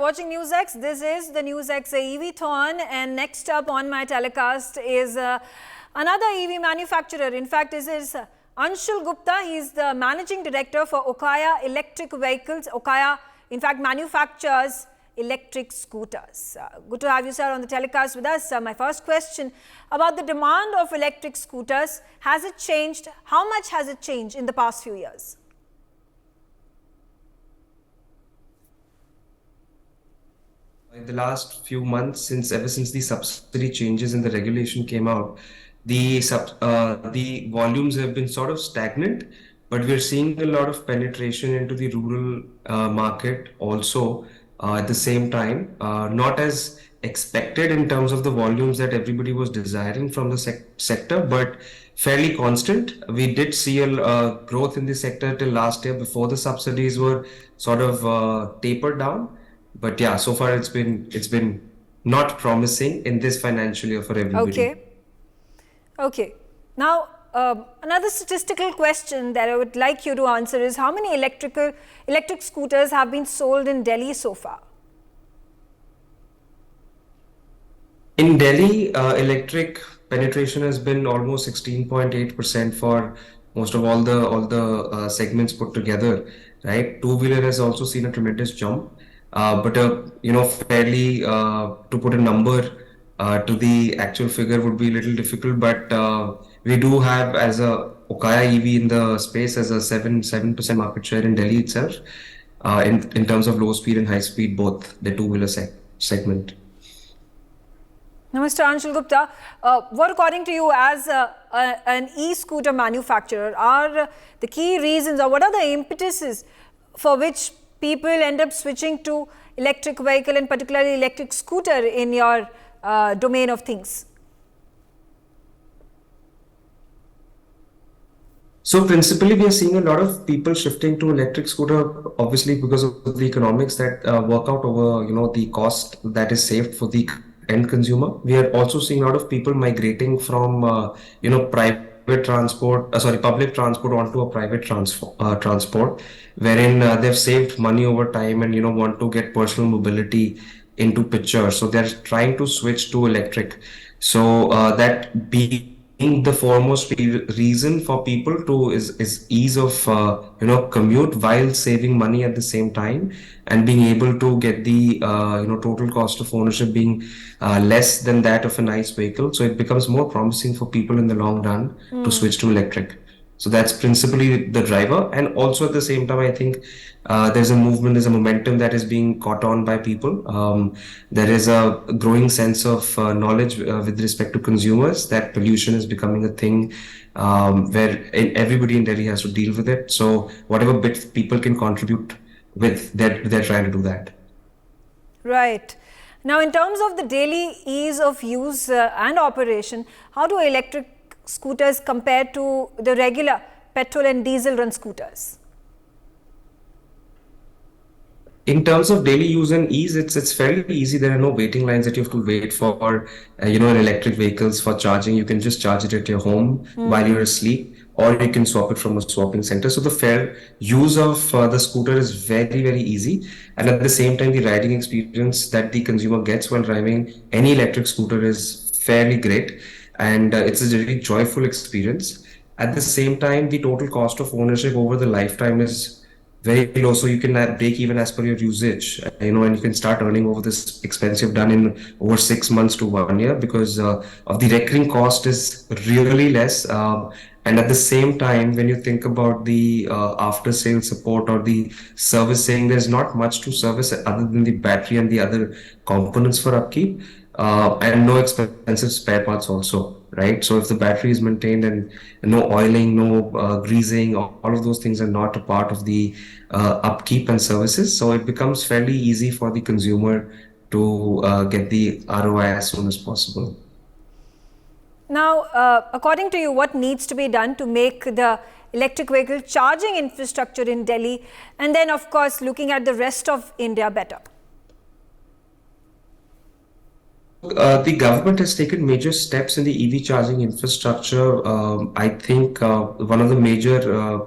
watching NewsX. This is the NewsX EVthon, and next up on my telecast is another EV manufacturer. In fact, this is Anshul Gupta. He's the managing director for Okaya Electric Vehicles. Okaya, in fact, manufactures electric scooters. Good to have you, sir, on the telecast with us. My first question about the demand of electric scooters. Has it changed? How much has it changed in the past few years? In the last few months, ever since the subsidy changes and the regulation came out, the volumes have been sort of stagnant, but we're seeing a lot of penetration into the rural market also at the same time. Not as expected in terms of the volumes that everybody was desiring from the sector, but fairly constant. We did see a growth in the sector till last year before the subsidies were sort of tapered down. But yeah, so far it's been not promising in this financial year for everybody. Okay. Now, another statistical question that I would like you to answer is how many electric scooters have been sold in Delhi so far? In Delhi, electric penetration has been almost 16.8% for most of all the segments put together, right? Two-wheeler has also seen a tremendous jump. But fairly to put a number to the actual figure would be a little difficult. But we do have, as a Okaya EV in the space, as a 7% market share in Delhi itself, in terms of low speed and high speed, both the two-wheeler segment. Now, Mr. Anshul Gupta, what according to you as an e-scooter manufacturer are the key reasons, or what are the impetuses for which people end up switching to electric vehicle and particularly electric scooter in your domain of things? So principally, we are seeing a lot of people shifting to electric scooter, obviously because of the economics that work out over, the cost that is saved for the end consumer. We are also seeing a lot of people migrating from, public transport onto a private transport, wherein they've saved money over time and want to get personal mobility into picture. So they're trying to switch to electric. So that being the foremost reason for people to is ease of commute while saving money at the same time, and being able to get the total cost of ownership being less than that of a nice vehicle. So it becomes more promising for people in the long run to switch to electric. So that's principally the driver. And also at the same time, I think there's a momentum that is being caught on by people. There is a growing sense of knowledge with respect to consumers that pollution is becoming a thing where everybody in Delhi has to deal with it. So whatever bit people can contribute with, they're trying to do that. Right. Now, in terms of the daily ease of use and operation, how do electric scooters compare to the regular petrol and diesel run scooters? In terms of daily use and ease, it's fairly easy. There are no waiting lines that you have to wait for, in electric vehicles for charging. You can just charge it at your home while you're asleep, or you can swap it from a swapping center. So the fair use of the scooter is very, very easy. And at the same time, the riding experience that the consumer gets while driving any electric scooter is fairly great. And it's a really joyful experience. At the same time, the total cost of ownership over the lifetime is very low, so you can break even as per your usage, and you can start earning over this expensive done in over 6 months to 1 year, because of the recurring cost is really less. And at the same time, when you think about the after sales support or the servicing, there's not much to service other than the battery and the other components for upkeep, and no expensive spare parts also. Right, so if the battery is maintained and no oiling, no greasing, all of those things are not a part of the upkeep and services. So it becomes fairly easy for the consumer to get the ROI as soon as possible. Now, according to you, what needs to be done to make the electric vehicle charging infrastructure in Delhi, and then of course looking at the rest of India, better? The government has taken major steps in the EV charging infrastructure. I think one of the major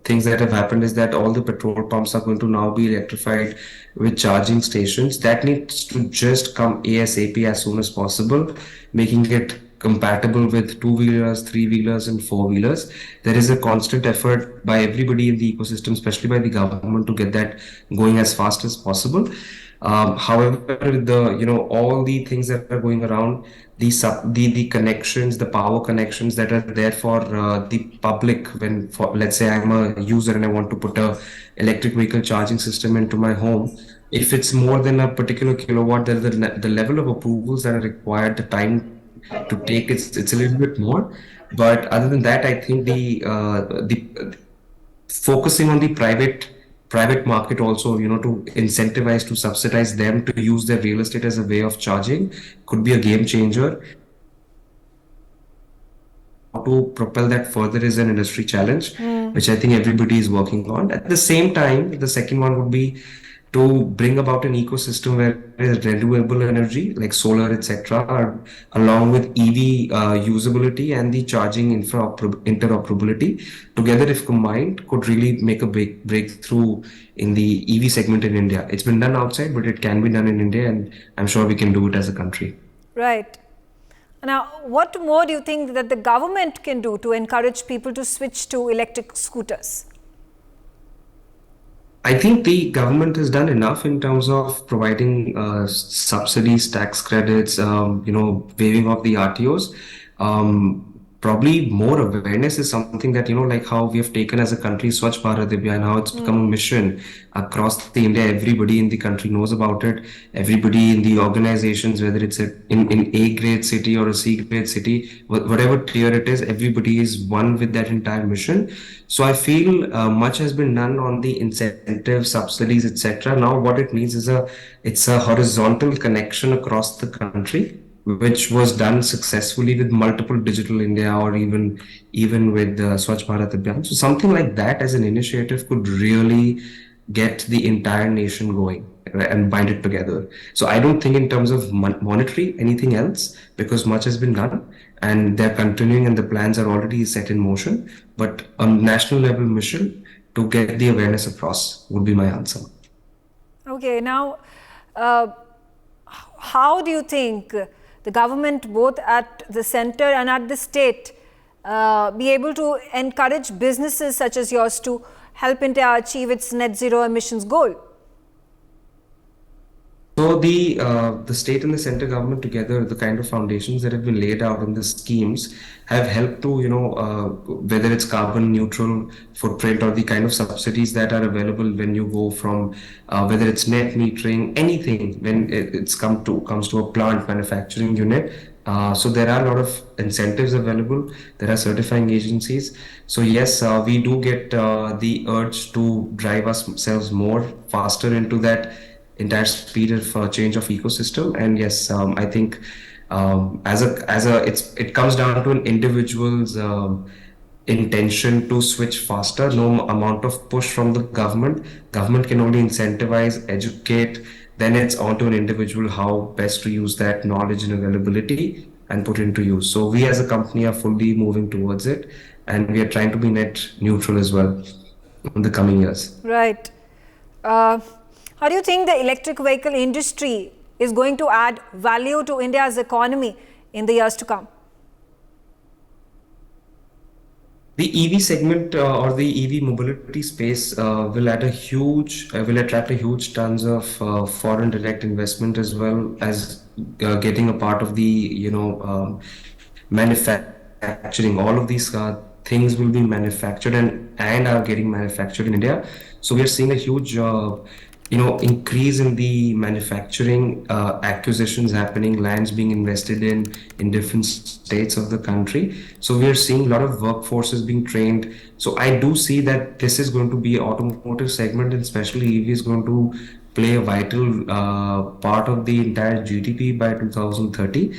things that have happened is that all the petrol pumps are going to now be electrified with charging stations. That needs to just come ASAP as soon as possible, making it compatible with two-wheelers, three-wheelers, and four-wheelers. There is a constant effort by everybody in the ecosystem, especially by the government, to get that going as fast as possible. However, all the things that are going around, the connections, the power connections that are there for the public, when for let's say I'm a user and I want to put a electric vehicle charging system into my home, if it's more than a particular kilowatt, then the level of approvals that are required, the time to take, it's a little bit more. But other than that, I think the focusing on the private market also, to incentivize, to subsidize them to use their real estate as a way of charging, could be a game changer. How to propel that further is an industry challenge, which I think everybody is working on. At the same time, the second one would be to bring about an ecosystem where there is renewable energy like solar, etc., along with EV usability and the charging interoperability together, if combined, could really make a big breakthrough in the EV segment in India. It's been done outside, but it can be done in India, and I'm sure we can do it as a country. Right. Now, what more do you think that the government can do to encourage people to switch to electric scooters? I think the government has done enough in terms of providing subsidies, tax credits, waiving off the RTOs. Probably more awareness is something that, like how we have taken as a country Swachh Bharat Abhiyan, how it's become a mission across the India. Everybody in the country knows about it. Everybody in the organizations, whether it's in A grade city or a C grade city, whatever tier it is, everybody is one with that entire mission. So I feel much has been done on the incentives, subsidies, etc. Now what it needs is it's a horizontal connection across the country, which was done successfully with multiple Digital India, or even with Swachh Bharat Abhiyan. So something like that as an initiative could really get the entire nation going, right, and bind it together. So I don't think in terms of monetary anything else, because much has been done and they're continuing and the plans are already set in motion. But on national level mission to get the awareness across would be my answer. Okay, now how do you think the government, both at the center and at the state, be able to encourage businesses such as yours to help India achieve its net zero emissions goal? So the state and the center government together, the kind of foundations that have been laid out in the schemes have helped to, whether it's carbon neutral footprint or the kind of subsidies that are available when you go from, whether it's net metering, anything when it's comes to a plant manufacturing unit. So there are a lot of incentives available. There are certifying agencies. So yes, we do get the urge to drive ourselves more faster into that entire speed of change of ecosystem. And yes, I think it comes down to an individual's intention to switch faster. No amount of push from the government can only incentivize, educate. Then it's on to an individual how best to use that knowledge and availability and put into use. So we as a company are fully moving towards it, and we are trying to be net neutral as well in the coming years. Right. How do you think the electric vehicle industry is going to add value to India's economy in the years to come? The EV segment or the EV mobility space will attract a huge tons of foreign direct investment, as well as getting a part of the manufacturing. All of these things will be manufactured and are getting manufactured in India. So we are seeing a huge increase in the manufacturing acquisitions happening, lands being invested in different states of the country. So we are seeing a lot of workforces being trained. So I do see that this is going to be automotive segment, and especially EV is going to play a vital part of the entire GDP by 2030.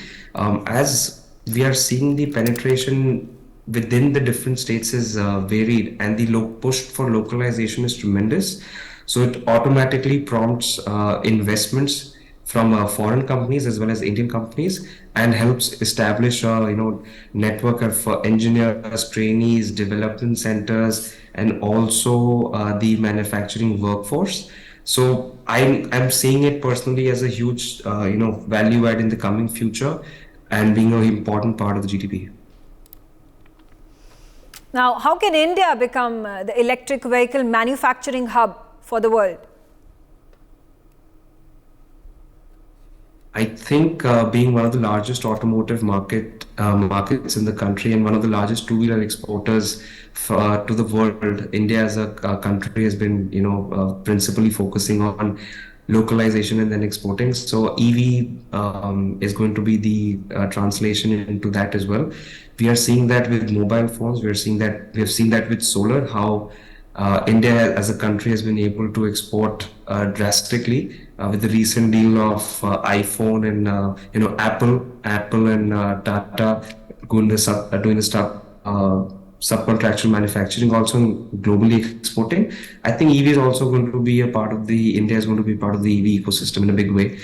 As we are seeing the penetration within the different states is varied, and the push for localization is tremendous. So it automatically prompts investments from foreign companies as well as Indian companies, and helps establish a network of engineers, trainees, development centers, and also the manufacturing workforce. So I'm seeing it personally as a huge value add in the coming future, and being an important part of the GDP. Now, how can India become the electric vehicle manufacturing hub for the world? I think being one of the largest automotive markets in the country, and one of the largest two-wheeler exporters to the world, India as a country has been, principally focusing on localization and then exporting. So EV is going to be the translation into that as well. We are seeing that with mobile phones. We have seen that with solar. How India as a country has been able to export drastically with the recent deal of iPhone and Apple and Tata doing subcontractual manufacturing, also globally exporting. I think EV is also going to be a part of the India is going to be part of the EV ecosystem in a big way,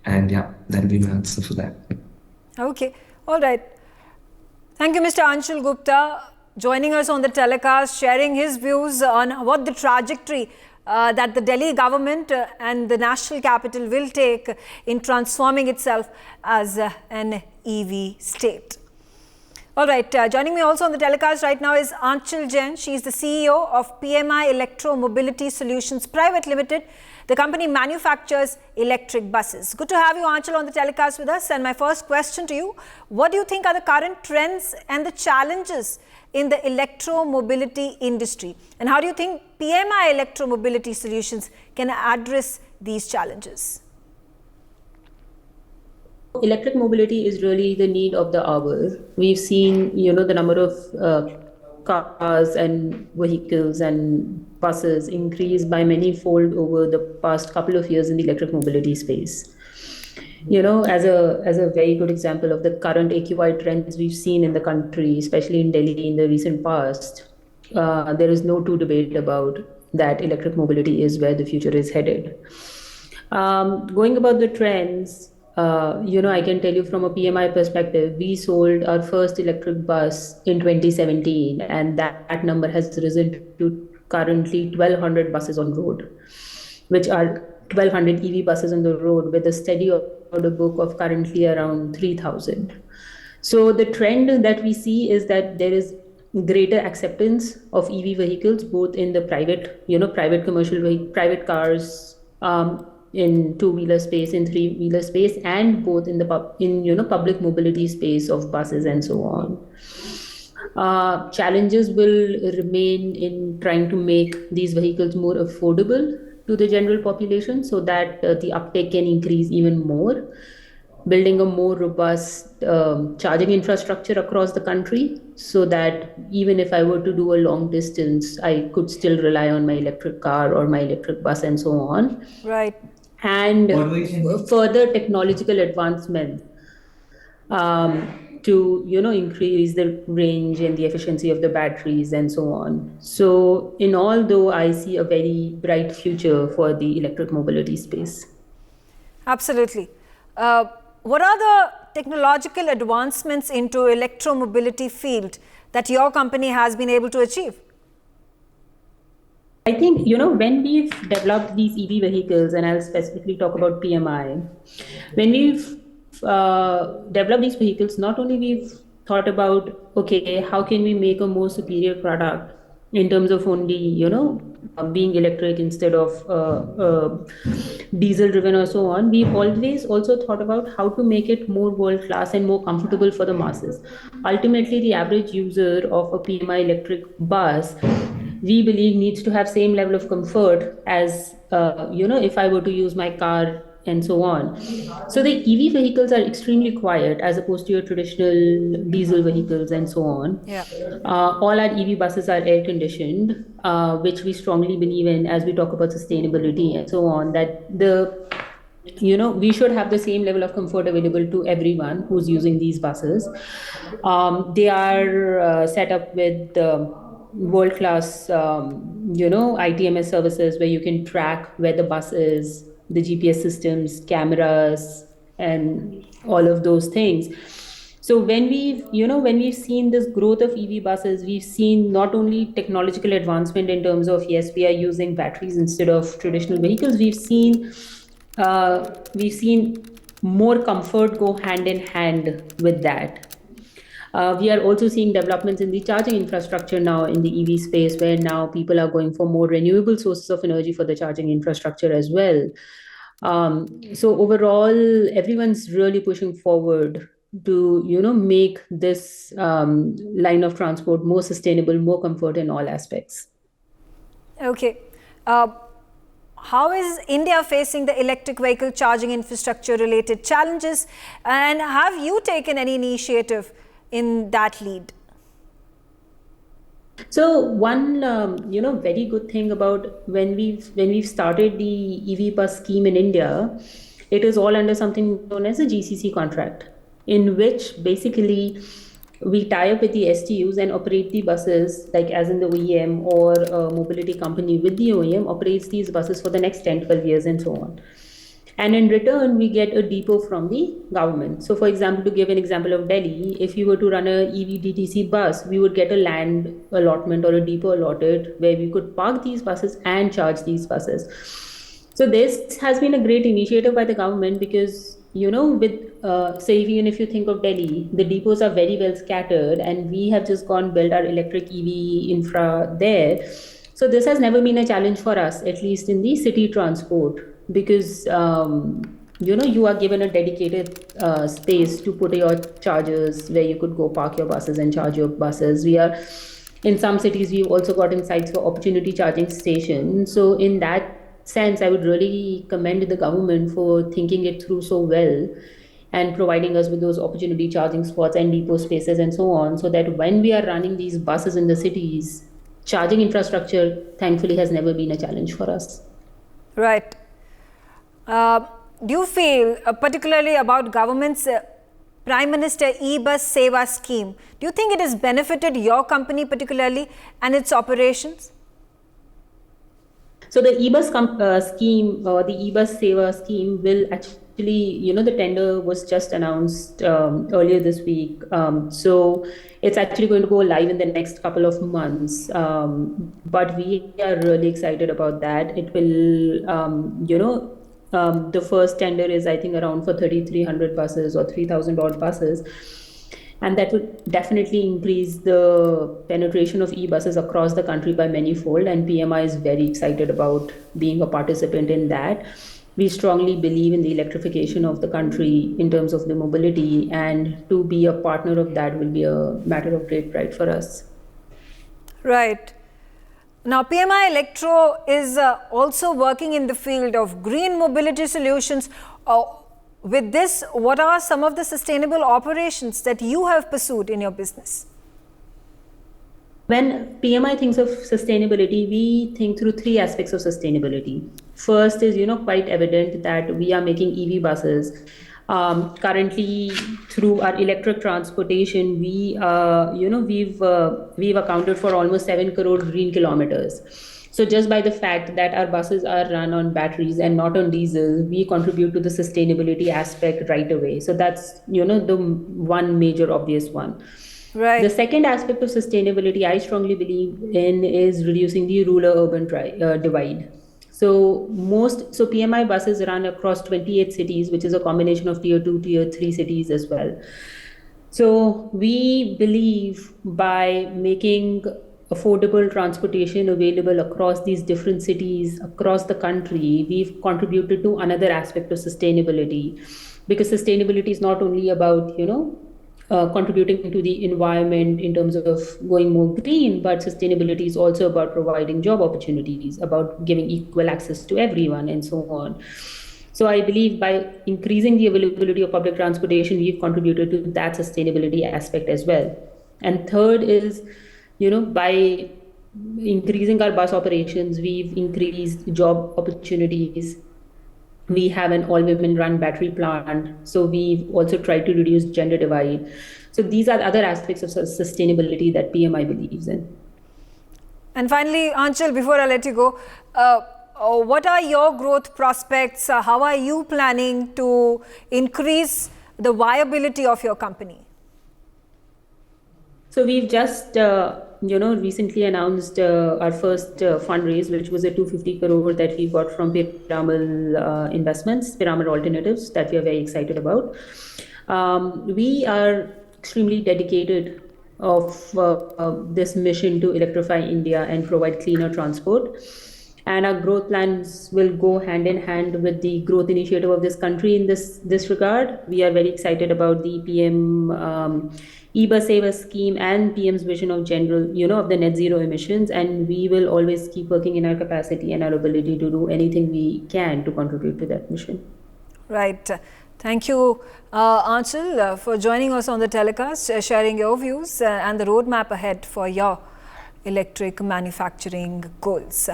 and yeah, that'll be my answer for that. Okay, all right. Thank you, Mr. Anshul Gupta, joining us on the telecast, sharing his views on what the trajectory that the Delhi government and the national capital will take in transforming itself as an EV state. All right, joining me also on the telecast right now is Aanchal Jain. She is the CEO of PMI Electro Mobility Solutions Private Limited. The company manufactures electric buses. Good to have you, Aanchal, on the telecast with us. And my first question to you, what do you think are the current trends and the challenges in the electro-mobility industry? And how do you think PMI Electro-Mobility Solutions can address these challenges? Electric mobility is really the need of the hour. We've seen, the number of cars and vehicles and buses increase by many fold over the past couple of years in the electric mobility space. As a very good example of the current AQI trends we've seen in the country, especially in Delhi in the recent past, there is no two debate about that electric mobility is where the future is headed. Going about the trends, I can tell you from a PMI perspective, we sold our first electric bus in 2017, and that number has risen to currently 1,200 buses on road, which are 1,200 EV buses on the road with a steady order book of currently around 3,000. So the trend that we see is that there is greater acceptance of EV vehicles, both in the private commercial private cars, in two-wheeler space, in three-wheeler space, and both in the public mobility space of buses and so on. Challenges will remain in trying to make these vehicles more affordable to the general population so that the uptake can increase even more. Building a more robust charging infrastructure across the country so that even if I were to do a long distance, I could still rely on my electric car or my electric bus and so on. Right. And further technological advancement to increase the range and the efficiency of the batteries and so on. So in all, though, I see a very bright future for the electric mobility space. Absolutely. What are the technological advancements into electromobility field that your company has been able to achieve? I think, when we've developed these EV vehicles, and I'll specifically talk about PMI, when we've developed these vehicles, not only we've thought about, okay, how can we make a more superior product in terms of only, being electric instead of diesel driven or so on. We've always also thought about how to make it more world class and more comfortable for the masses. Ultimately, the average user of a PMI electric bus, we believe, needs to have same level of comfort as, if I were to use my car and so on. So the EV vehicles are extremely quiet as opposed to your traditional diesel vehicles and so on. Yeah. All our EV buses are air conditioned, which we strongly believe in as we talk about sustainability and so on, that we should have the same level of comfort available to everyone who's using these buses. They are set up with world-class, ITMS services where you can track where the bus is, the GPS systems, cameras, and all of those things. So when we've seen this growth of EV buses, we've seen not only technological advancement in terms of, yes, we are using batteries instead of traditional vehicles. We've seen more comfort go hand in hand with that. We are also seeing developments in the charging infrastructure now in the EV space, where now people are going for more renewable sources of energy for the charging infrastructure as well. So overall, everyone's really pushing forward to make this line of transport more sustainable, more comfort in all aspects. Okay. How is India facing the electric vehicle charging infrastructure related challenges, and have you taken any initiative in that lead? So one very good thing about when we've started the EV bus scheme in India, it is all under something known as a GCC contract, in which basically we tie up with the STUs and operate the buses, like as in the OEM or a mobility company with the OEM operates these buses for the next 10, 12 years and so on. And in return, we get a depot from the government. So for example, to give an example of Delhi, if you were to run a EV DTC bus, we would get a land allotment or a depot allotted where we could park these buses and charge these buses. So this has been a great initiative by the government because, say, even if you think of Delhi, the depots are very well scattered, and we have just gone build our electric EV infra there. So this has never been a challenge for us, at least in the city transport, because you are given a dedicated space to put your chargers where you could go park your buses and charge your buses. In some cities, we've also gotten sites for opportunity charging stations. So in that sense, I would really commend the government for thinking it through so well and providing us with those opportunity charging spots and depot spaces and so on, so that when we are running these buses in the cities, charging infrastructure, thankfully, has never been a challenge for us. Right. Do you feel, particularly about government's Prime Minister e-bus Seva scheme, do you think it has benefited your company particularly and its operations? So the e-bus scheme, the e-bus Seva scheme will actually, the tender was just announced earlier this week. So it's actually going to go live in the next couple of months. But we are really excited about that. It will, the first tender is, I think, around for 3,300 buses or 3,000 odd buses. And that would definitely increase the penetration of e-buses across the country by many-fold. And PMI is very excited about being a participant in that. We strongly believe in the electrification of the country in terms of the mobility, and to be a partner of that will be a matter of great pride for us. Right. Now, PMI Electro is also working in the field of green mobility solutions. With this, what are some of the sustainable operations that you have pursued in your business? When PMI thinks of sustainability, we think through three aspects of sustainability. First is, quite evident that we are making EV buses. Currently, through our electric transportation, we've accounted for almost 7 crore green kilometers. So just by the fact that our buses are run on batteries and not on diesel, we contribute to the sustainability aspect right away. So that's, the one major obvious one. Right. The second aspect of sustainability I strongly believe in is reducing the rural-urban divide. So PMI buses run across 28 cities, which is a combination of tier 2, tier 3 cities as well. So we believe by making affordable transportation available across these different cities across the country, we've contributed to another aspect of sustainability, because sustainability is not only about, contributing to the environment in terms of going more green, but sustainability is also about providing job opportunities, about giving equal access to everyone, and so on. So I believe by increasing the availability of public transportation, we've contributed to that sustainability aspect as well. And third is, by increasing our bus operations, we've increased job opportunities. We have an all-women run battery plant. So we've also tried to reduce gender divide. So these are other aspects of sustainability that PMI believes in. And finally, Aanchal, before I let you go, what are your growth prospects? How are you planning to increase the viability of your company? So we've just, recently announced our first fundraise, which was a 250 crore that we got from Piramal Investments, Piramal Alternatives, that we are very excited about. We are extremely dedicated of this mission to electrify India and provide cleaner transport. And our growth plans will go hand in hand with the growth initiative of this country in this regard. We are very excited about the PM e-bus saver scheme and PM's vision of of the net zero emissions. And we will always keep working in our capacity and our ability to do anything we can to contribute to that mission. Right. Thank you, Aanchal, for joining us on the telecast, sharing your views and the roadmap ahead for your electric manufacturing goals.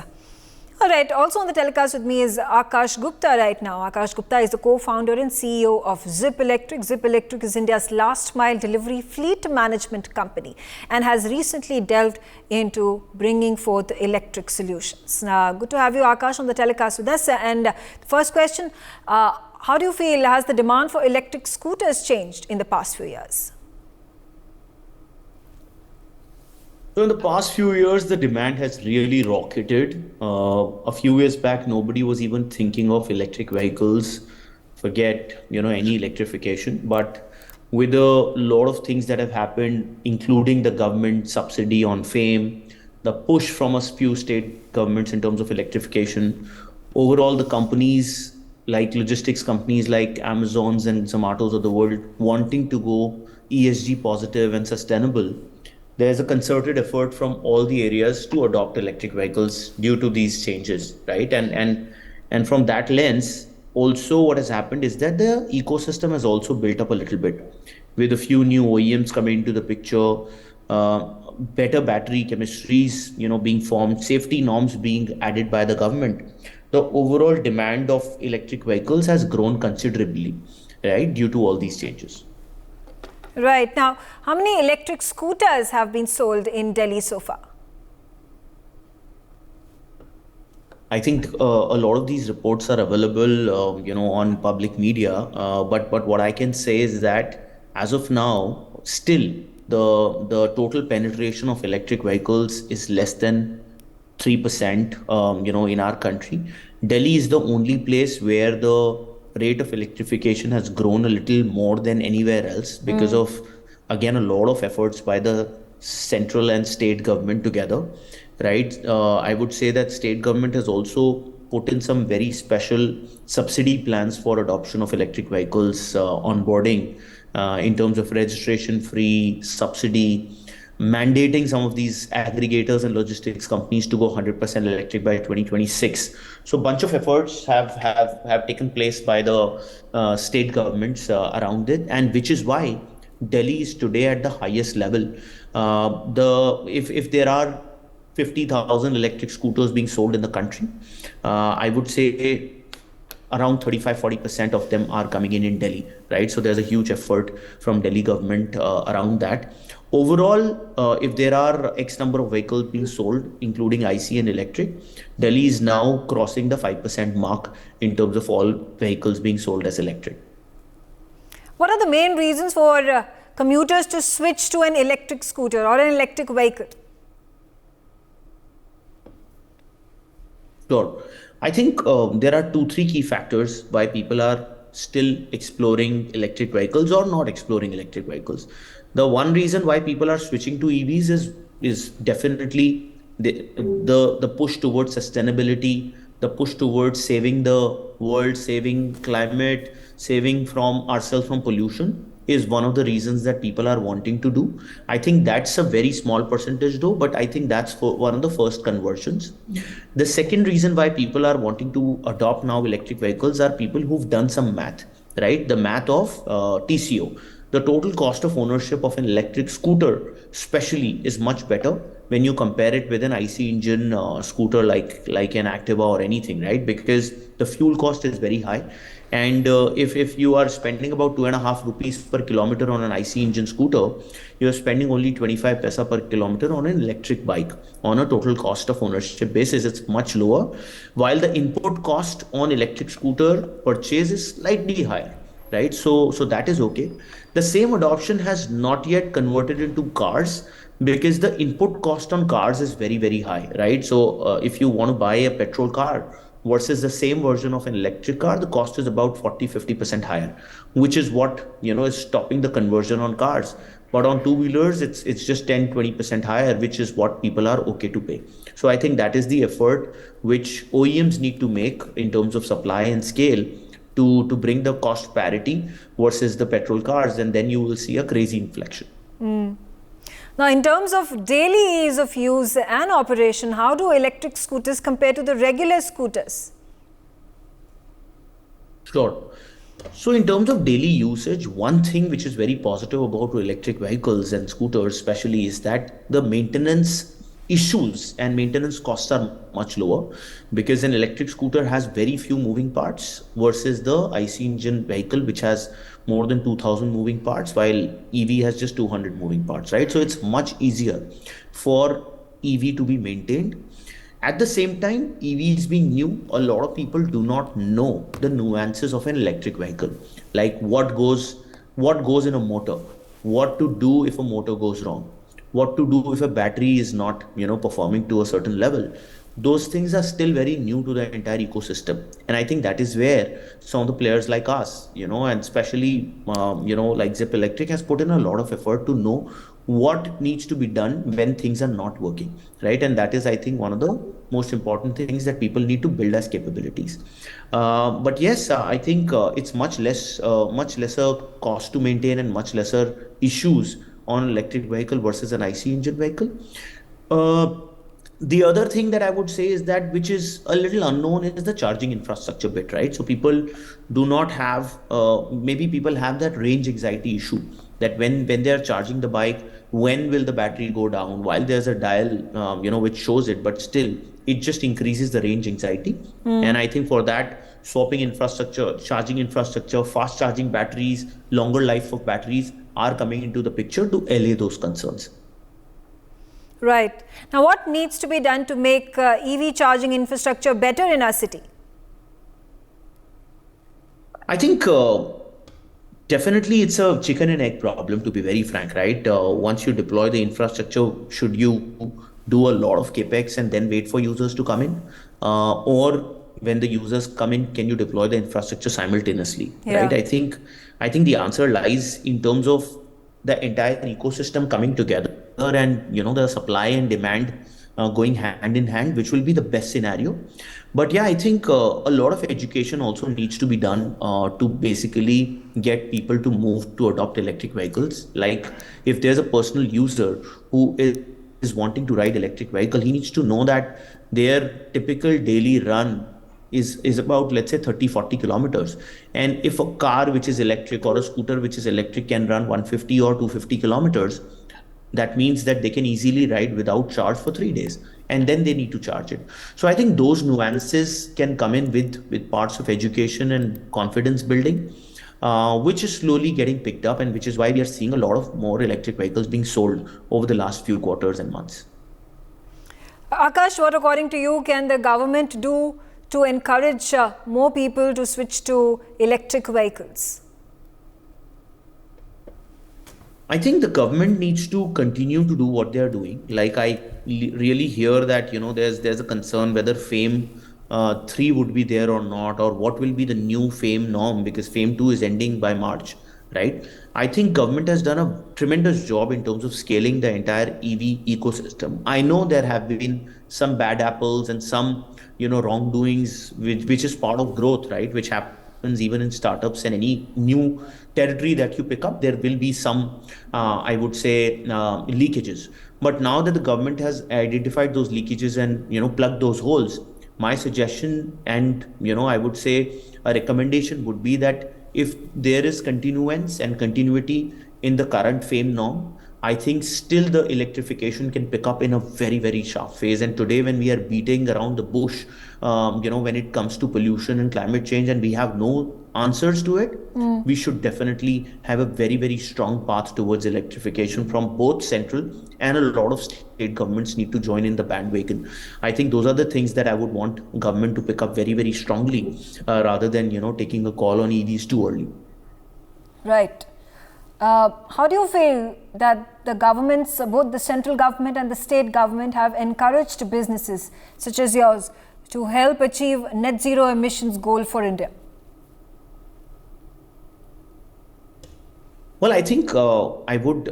All right, also on the telecast with me is Akash Gupta right now. Akash Gupta is the co-founder and CEO of Zip Electric. Zip Electric is India's last mile delivery fleet management company and has recently delved into bringing forth electric solutions. Good to have you, Akash, on the telecast with us. And the first question, how do you feel has the demand for electric scooters changed in the past few years? So in the past few years, the demand has really rocketed. A few years back, nobody was even thinking of electric vehicles, forget, any electrification. But with a lot of things that have happened, including the government subsidy on FAME, the push from a few state governments in terms of electrification, overall the companies like logistics companies like Amazons and Zomatos of the world wanting to go ESG positive and sustainable, there's a concerted effort from all the areas to adopt electric vehicles due to these changes, right? And from that lens, also what has happened is that the ecosystem has also built up a little bit with a few new OEMs coming into the picture, better battery chemistries, being formed, safety norms being added by the government. The overall demand of electric vehicles has grown considerably, right, due to all these changes. Right. Now, how many electric scooters have been sold in Delhi so far? I think a lot of these reports are available, on public media. But what I can say is that as of now, still the total penetration of electric vehicles is less than 3%, in our country. Delhi is the only place where the rate of electrification has grown a little more than anywhere else because of, again, a lot of efforts by the central and state government together, right? I would say that state government has also put in some very special subsidy plans for adoption of electric vehicles, onboarding in terms of registration free, subsidy, mandating some of these aggregators and logistics companies to go 100% electric by 2026. So a bunch of efforts have taken place by the state governments around it, and which is why Delhi is today at the highest level. If there are 50,000 electric scooters being sold in the country, I would say around 35-40% of them are coming in Delhi, right? So there's a huge effort from Delhi government around that. Overall, if there are X number of vehicles being sold, including IC and electric, Delhi is now crossing the 5% mark in terms of all vehicles being sold as electric. What are the main reasons for commuters to switch to an electric scooter or an electric vehicle? Sure. I think there are 2-3 key factors why people are still exploring electric vehicles or not exploring electric vehicles. The one reason why people are switching to EVs is definitely the push towards sustainability, the push towards saving the world, saving climate, saving from ourselves from pollution is one of the reasons that people are wanting to do. I think that's a very small percentage though, but I think that's one of the first conversions. The second reason why people are wanting to adopt now electric vehicles are people who've done some math, right? The math of TCO. The total cost of ownership of an electric scooter especially is much better when you compare it with an IC engine scooter like an Activa or anything, right? Because the fuel cost is very high. And if you are spending about 2.5 rupees per kilometer on an IC engine scooter, you're spending only 25 paisa per kilometer on an electric bike. On a total cost of ownership basis, it's much lower, while the input cost on electric scooter purchase is slightly higher, right? So that is okay. The same adoption has not yet converted into cars, because the input cost on cars is very, very high, right? So if you want to buy a petrol car versus the same version of an electric car, the cost is about 40-50% higher, which is what is stopping the conversion on cars. But on two-wheelers, it's just 10-20% higher, which is what people are okay to pay. So I think that is the effort which OEMs need to make in terms of supply and scale to bring the cost parity versus the petrol cars, and then you will see a crazy inflection. Now, in terms of daily ease of use and operation, how do electric scooters compare to the regular scooters? Sure. So in terms of daily usage, one thing which is very positive about electric vehicles and scooters especially is that the maintenance issues and maintenance costs are much lower, because an electric scooter has very few moving parts versus the IC engine vehicle, which has more than 2000 moving parts, while EV has just 200 moving parts, right? So it's much easier for EV to be maintained. At the same time, EVs being new, a lot of people do not know the nuances of an electric vehicle, like what goes in a motor, what to do if a motor goes wrong, what to do if a battery is not performing to a certain level. Those things are still very new to the entire ecosystem, and I think that is where some of the players like us, and especially like Zip Electric, has put in a lot of effort to know what needs to be done when things are not working, right? And that is, I think, one of the most important things that people need to build as capabilities. But yes, I think it's much lesser cost to maintain and much lesser issues on an electric vehicle versus an IC engine vehicle. The other thing that I would say is that, which is a little unknown, is the charging infrastructure bit, right? So people do not have, maybe people have that range anxiety issue, that when they're charging the bike, when will the battery go down? While there's a dial, which shows it, but still it just increases the range anxiety. And I think for that, swapping infrastructure, charging infrastructure, fast charging batteries, longer life of batteries are coming into the picture to allay those concerns. Right. Now, what needs to be done to make EV charging infrastructure better in our city? I think definitely it's a chicken and egg problem, to be very frank, right? Once you deploy the infrastructure, should you do a lot of capex and then wait for users to come in? Or when the users come in, can you deploy the infrastructure simultaneously, right? I think the answer lies in terms of the entire ecosystem coming together, and the supply and demand going hand in hand, which will be the best scenario. But yeah, I think a lot of education also needs to be done to basically get people to move to adopt electric vehicles. Like, if there's a personal user who is wanting to ride electric vehicle, he needs to know that their typical daily run is about, let's say, 30-40 kilometers. And if a car which is electric or a scooter which is electric can run 150 or 250 kilometers, that means that they can easily ride without charge for 3 days, and then they need to charge it. So I think those nuances can come in with parts of education and confidence building, which is slowly getting picked up, and which is why we are seeing a lot of more electric vehicles being sold over the last few quarters and months. Akash, what according to you can the government do to encourage more people to switch to electric vehicles? I think the government needs to continue to do what they are doing. Like, I really hear that there's a concern whether FAME 3 would be there or not, or what will be the new FAME norm, because FAME 2 is ending by March, right? I think government has done a tremendous job in terms of scaling the entire EV ecosystem. I know there have been some bad apples and some wrongdoings, which is part of growth, right? Which happens even in startups, and any new territory that you pick up, there will be some, I would say, leakages. But now that the government has identified those leakages and plugged those holes, my suggestion and I would say a recommendation would be that if there is continuance and continuity in the current FAME norm, I think still the electrification can pick up in a very, very sharp phase. And today, when we are beating around the bush, when it comes to pollution and climate change, and we have no answers to it, we should definitely have a very, very strong path towards electrification from both central, and a lot of state governments need to join in the bandwagon. I think those are the things that I would want government to pick up very, very strongly, rather than, taking a call on EVs too early. Right. How do you feel that the governments, both the central government and the state government, have encouraged businesses such as yours to help achieve net zero emissions goal for India? Well, I think I would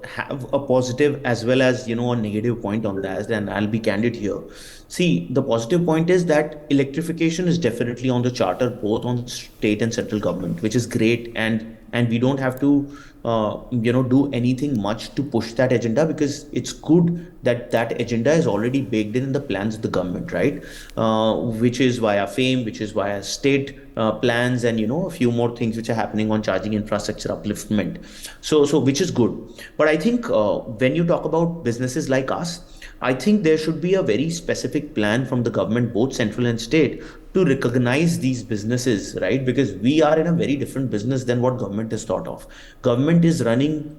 have a positive as well as a negative point on that, and I'll be candid here. See, the positive point is that electrification is definitely on the charter, both on state and central government, which is great, and we don't have to do anything much to push that agenda, because it's good that that agenda is already baked in the plans of the government, right? Which is via FAME, which is via state plans, and a few more things which are happening on charging infrastructure upliftment. So which is good. But I think when you talk about businesses like us, I think there should be a very specific plan from the government, both central and state, to recognize these businesses, right? Because we are in a very different business than what government has thought of. Government is running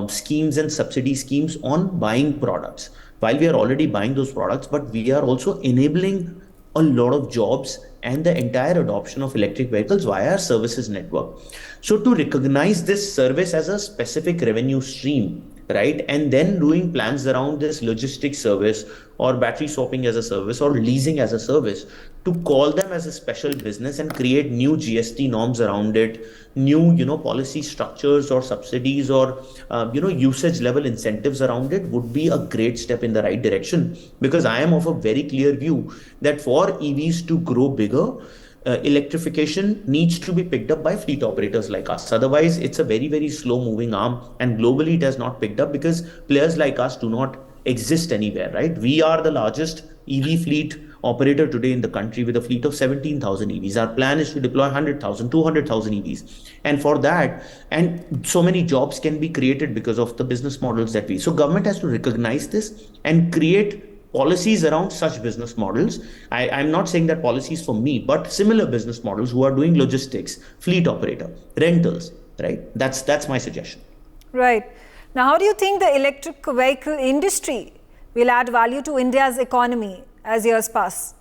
schemes and subsidy schemes on buying products, while we are already buying those products, but we are also enabling a lot of jobs and the entire adoption of electric vehicles via our services network. So to recognize this service as a specific revenue stream, right, and then doing plans around this logistics service or battery swapping as a service or leasing as a service, to call them as a special business and create new GST norms around it, new policy structures or subsidies or usage level incentives around it, would be a great step in the right direction. Because I am of a very clear view that for EVs to grow bigger, electrification needs to be picked up by fleet operators like us. Otherwise, it's a very, very slow moving arm, and globally it has not picked up because players like us do not exist anywhere, right? We are the largest EV fleet operator today in the country with a fleet of 17,000 EVs. Our plan is to deploy 100,000, 200,000 EVs. And for that, and so many jobs can be created because of the business models that we. So government has to recognize this and create policies around such business models. I'm not saying that policies for me, but similar business models who are doing logistics, fleet operator, rentals, right? That's my suggestion. Right. Now, how do you think the electric vehicle industry will add value to India's economy as years pass?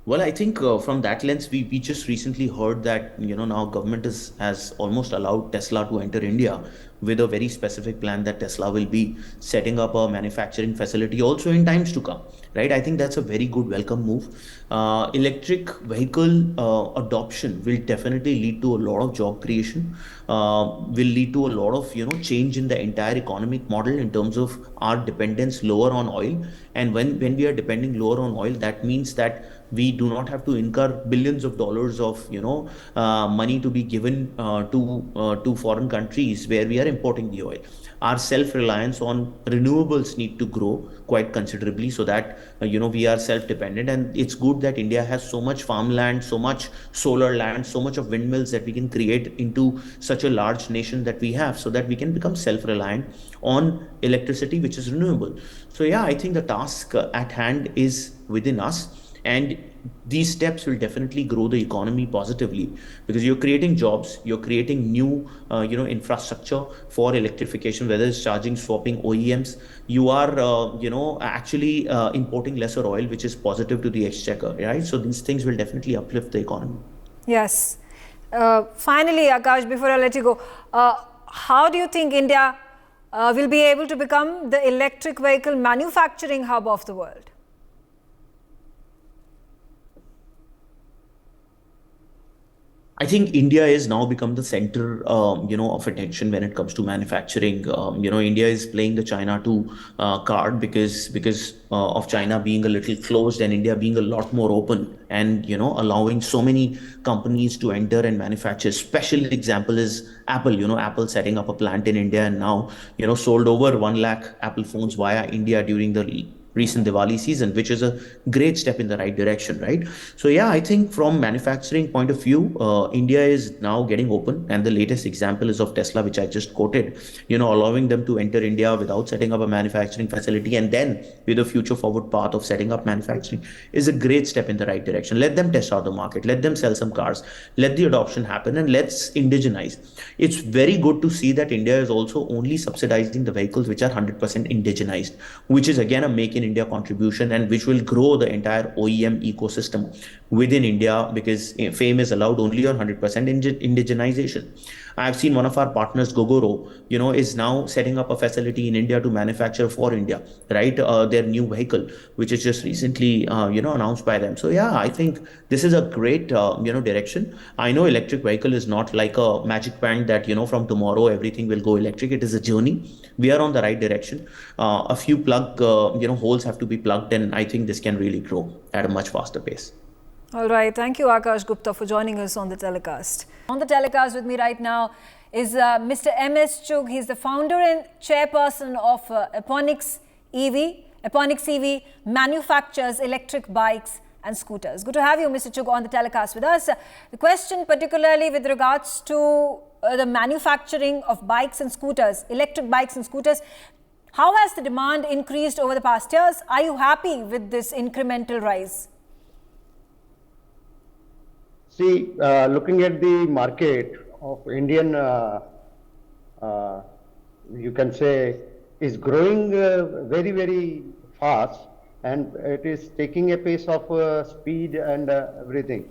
Well, I think from that lens, we just recently heard that now government has almost allowed Tesla to enter India, with a very specific plan that Tesla will be setting up a manufacturing facility also in times to come, right? I think that's a very good welcome move. Electric vehicle adoption will definitely lead to a lot of job creation, will lead to a lot of change in the entire economic model in terms of our dependence lower on oil. And when we are depending lower on oil, that means that we do not have to incur billions of dollars of money to be given to foreign countries where we are importing the oil. Our self-reliance on renewables need to grow quite considerably, so that we are self-dependent. And it's good that India has so much farmland, so much solar land, so much of windmills that we can create into such a large nation that we have, so that we can become self-reliant on electricity which is renewable. So yeah, I think the task at hand is within us. And these steps will definitely grow the economy positively, because you're creating jobs, you're creating new, infrastructure for electrification, whether it's charging, swapping, OEMs. You are, actually importing lesser oil, which is positive to the exchequer, right? So these things will definitely uplift the economy. Yes. Finally, Akash, before I let you go, how do you think India will be able to become the electric vehicle manufacturing hub of the world? I think India has now become the center, of attention when it comes to manufacturing. India is playing the China 2 card because of China being a little closed and India being a lot more open, and allowing so many companies to enter and manufacture. Special example is Apple. Apple setting up a plant in India, and now sold over 1 lakh Apple phones via India during the recent Diwali season, which is a great step in the right direction, right? So yeah, I think from manufacturing point of view, India is now getting open, and the latest example is of Tesla, which I just quoted. Allowing them to enter India without setting up a manufacturing facility, and then with a future forward path of setting up manufacturing, is a great step in the right direction. Let them test out the market, let them sell some cars, let the adoption happen, and let's indigenize. It's very good to see that India is also only subsidizing the vehicles which are 100% indigenized, which is again a make in India contribution, and which will grow the entire OEM ecosystem within India, because FAME is allowed only on 100% indigenization. I've seen one of our partners, Gogoro, is now setting up a facility in India to manufacture for India, right? Their new vehicle, which is just recently, announced by them. So yeah, I think this is a great, direction. I know electric vehicle is not like a magic band that, from tomorrow everything will go electric. It is a journey. We are on the right direction. A few holes have to be plugged, and I think this can really grow at a much faster pace. All right. Thank you, Akash Gupta, for joining us on the telecast. On the telecast with me right now is Mr. M.S. Chugh. He's the founder and chairperson of Eponix EV. Eponix EV manufactures electric bikes and scooters. Good to have you, Mr. Chugh, on the telecast with us. The question particularly with regards to the manufacturing of bikes and scooters, electric bikes and scooters, how has the demand increased over the past years? Are you happy with this incremental rise? See, looking at the market of Indian, you can say, is growing very, very fast, and it is taking a pace of speed and everything.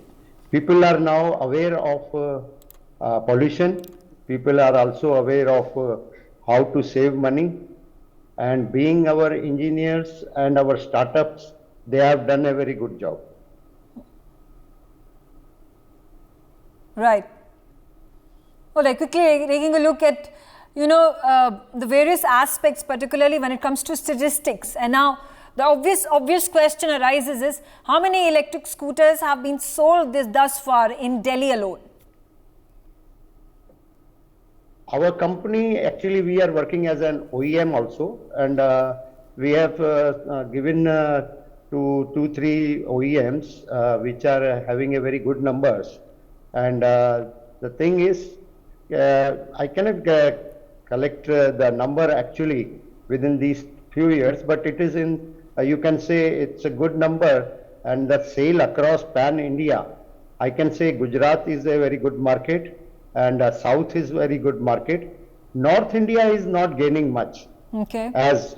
People are now aware of pollution. People are also aware of how to save money. And being our engineers and our startups, they have done a very good job. Right. Well, quickly taking a look at, the various aspects, particularly when it comes to statistics. And now the obvious question arises is, how many electric scooters have been sold thus far in Delhi alone? Our company, actually, we are working as an OEM also, and we have given to 2-3 OEMs which are having a very good numbers. And the thing is, I cannot collect the number actually within these few years, but it is in, you can say it's a good number, and the sale across pan India, I can say Gujarat is a very good market, and South is very good market. North India is not gaining much, okay, as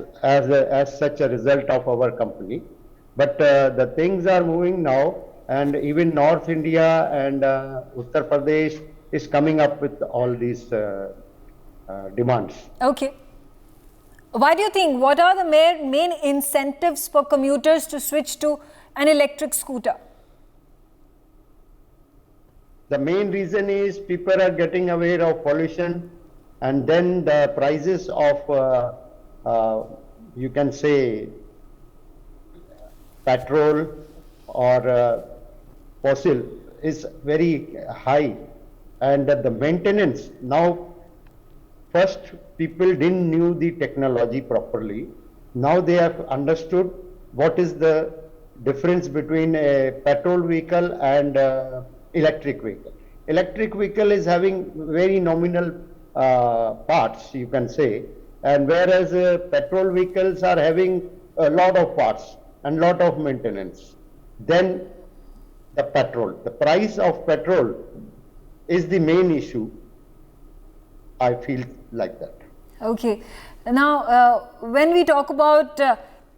such a result of our company, but the things are moving now. And even North India and Uttar Pradesh is coming up with all these demands. Okay. Why do you think, what are the main incentives for commuters to switch to an electric scooter? The main reason is people are getting aware of pollution, and then the prices of, you can say, petrol or fossil is very high, and the maintenance now, first people didn't knew the technology properly. Now they have understood what is the difference between a petrol vehicle and electric vehicle. Electric vehicle is having very nominal parts, you can say, and whereas petrol vehicles are having a lot of parts and lot of maintenance. Then the price of petrol is the main issue. I feel like that. Okay. Now, when we talk about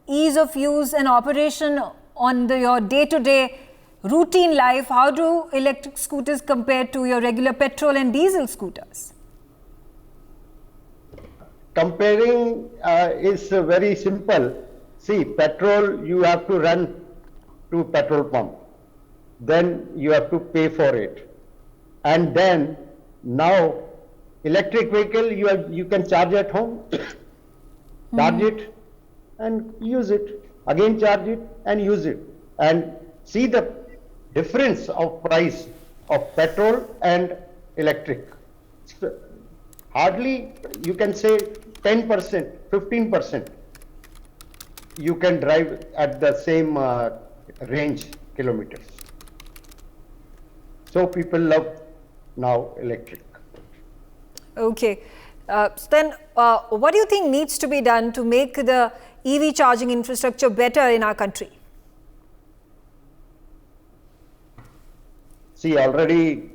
ease of use and operation on your day-to-day routine life, how do electric scooters compare to your regular petrol and diesel scooters? Comparing is very simple. See, petrol, you have to run to petrol pump. Then you have to pay for it. And then now electric vehicle, you can charge at home, charge it and use it, again charge it and use it, and see the difference of price of petrol and electric. Hardly, you can say 10%, 15%. you can drive at the same range kilometers. So people love now electric. Okay. So then, what do you think needs to be done to make the EV charging infrastructure better in our country? See, already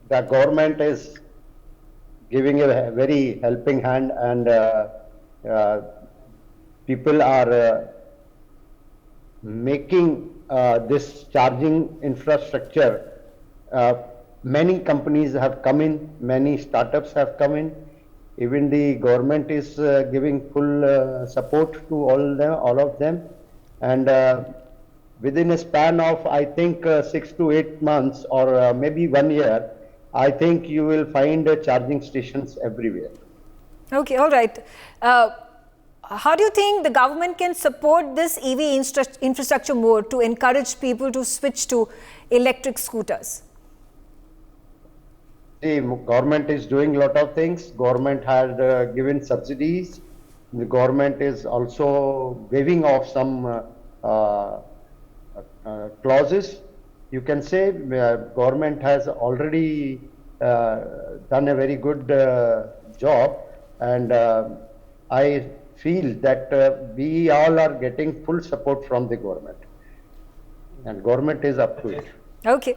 the government is giving a very helping hand, and people are making this charging infrastructure. Many companies have come in, many startups have come in. Even the government is giving full support to all of them, and within a span of, I think, 6 to 8 months, or maybe 1 year, I think you will find charging stations everywhere. Okay, all right. How do you think the government can support this EV infrastructure more to encourage people to switch to electric scooters? The government is doing a lot of things. Government had given subsidies. The government is also waiving off some clauses. You can say government has already done a very good job, and I feel that we all are getting full support from the government, and government is up to it. Okay.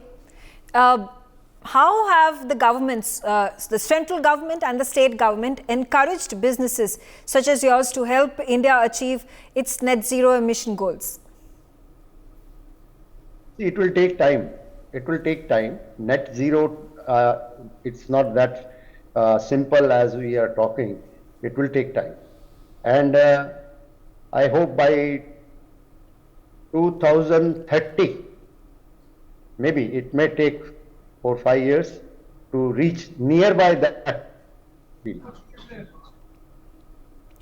How have the governments, the central government and the state government, encouraged businesses such as yours to help India achieve its net zero emission goals? It will take time. It will take time. Net zero, it's not that simple as we are talking. It will take time. And I hope by 2030, maybe it may take 4 or 5 years to reach nearby that field.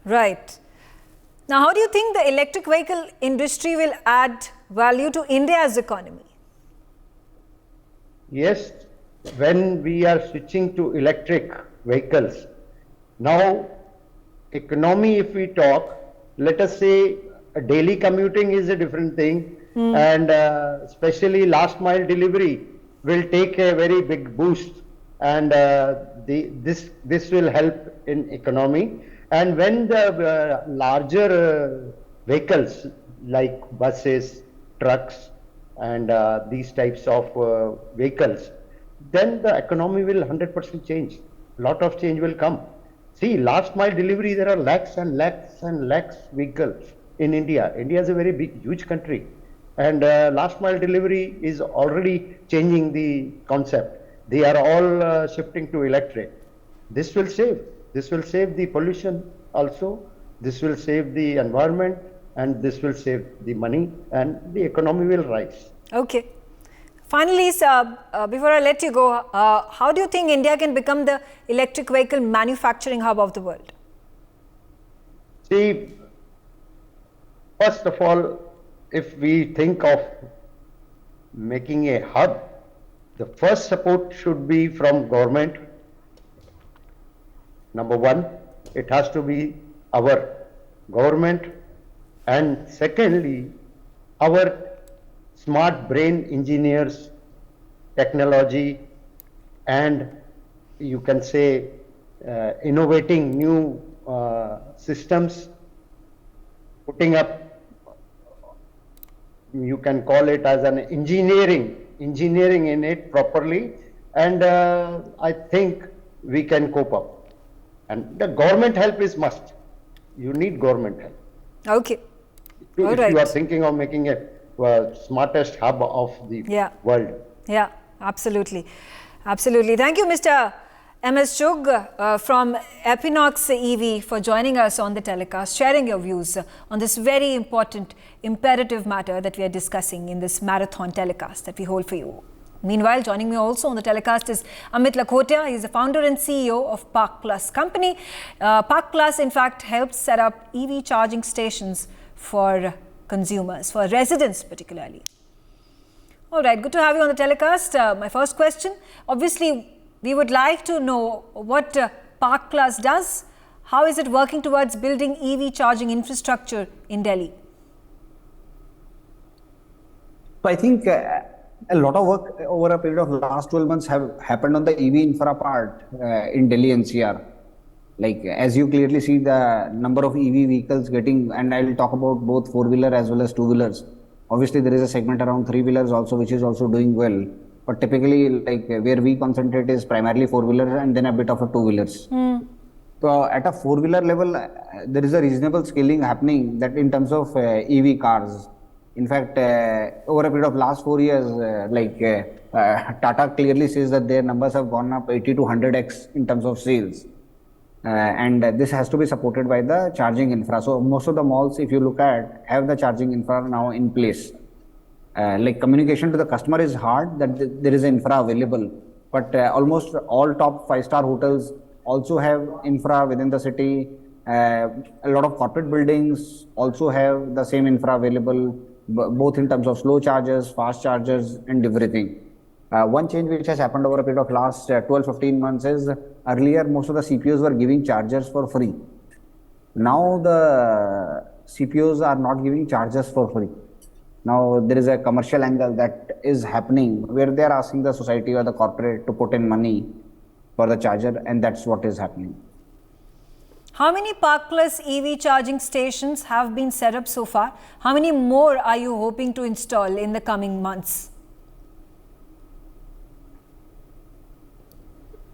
Right. Now, how do you think the electric vehicle industry will add value to India's economy? Yes, when we are switching to electric vehicles, now economy, if we talk, let us say daily commuting is a different thing, and especially last mile delivery will take a very big boost, and this will help in economy. And when the larger vehicles like buses, trucks, and these types of vehicles, then the economy will 100% change. Lot of change will come. See, last mile delivery, there are lakhs and lakhs and lakhs vehicles in India. India is a very big, huge country, and last mile delivery is already changing the concept. They are all shifting to electric. This will save. This will save the pollution also. This will save the environment, and this will save the money, and the economy will rise. Okay. Finally, sir, before I let you go, how do you think India can become the electric vehicle manufacturing hub of the world? See, first of all, if we think of making a hub, the first support should be from government. Number one, it has to be our government, and secondly, our smart brain engineers, technology, and you can say innovating new systems, putting up, you can call it as an engineering in it properly, and I think we can cope up. And the government help is must. You need government help. Okay. If you are thinking of making a smartest hub of the world. Yeah, absolutely. Absolutely. Thank you, Mr. M.S. Chugh from Equinox EV for joining us on the telecast, sharing your views on this very important, imperative matter that we are discussing in this marathon telecast that we hold for you. Meanwhile, joining me also on the telecast is Amit Lakhotia. He is the founder and CEO of Park Plus company. Park Plus, in fact, helps set up EV charging stations for consumers, for residents particularly. All right, good to have you on the telecast. My first question, obviously, we would like to know what Park Plus does, how is it working towards building EV charging infrastructure in Delhi? So I think a lot of work over a period of last 12 months have happened on the EV infra part in Delhi NCR. Like as you clearly see the number of EV vehicles getting, and I'll talk about both four-wheeler as well as two-wheelers. Obviously there is a segment around three-wheelers also which is also doing well. But typically like where we concentrate is primarily four-wheelers and then a bit of a two-wheelers. So at a four-wheeler level, there is a reasonable scaling happening that in terms of EV cars. In fact, over a period of last 4 years, Tata clearly says that their numbers have gone up 80 to 100x in terms of sales. And this has to be supported by the charging infra. So most of the malls, if you look at, have the charging infra now in place. Like communication to the customer is hard that there is infra available, but almost all top 5-star hotels also have infra within the city. A lot of corporate buildings also have the same infra available, both in terms of slow chargers, fast chargers, and everything. One change which has happened over a period of last 12-15 months is earlier most of the CPOs were giving chargers for free. Now the CPOs are not giving chargers for free. Now there is a commercial angle that is happening where they are asking the society or the corporate to put in money for the charger, and that's what is happening. How many Park Plus EV charging stations have been set up so far? How many more are you hoping to install in the coming months?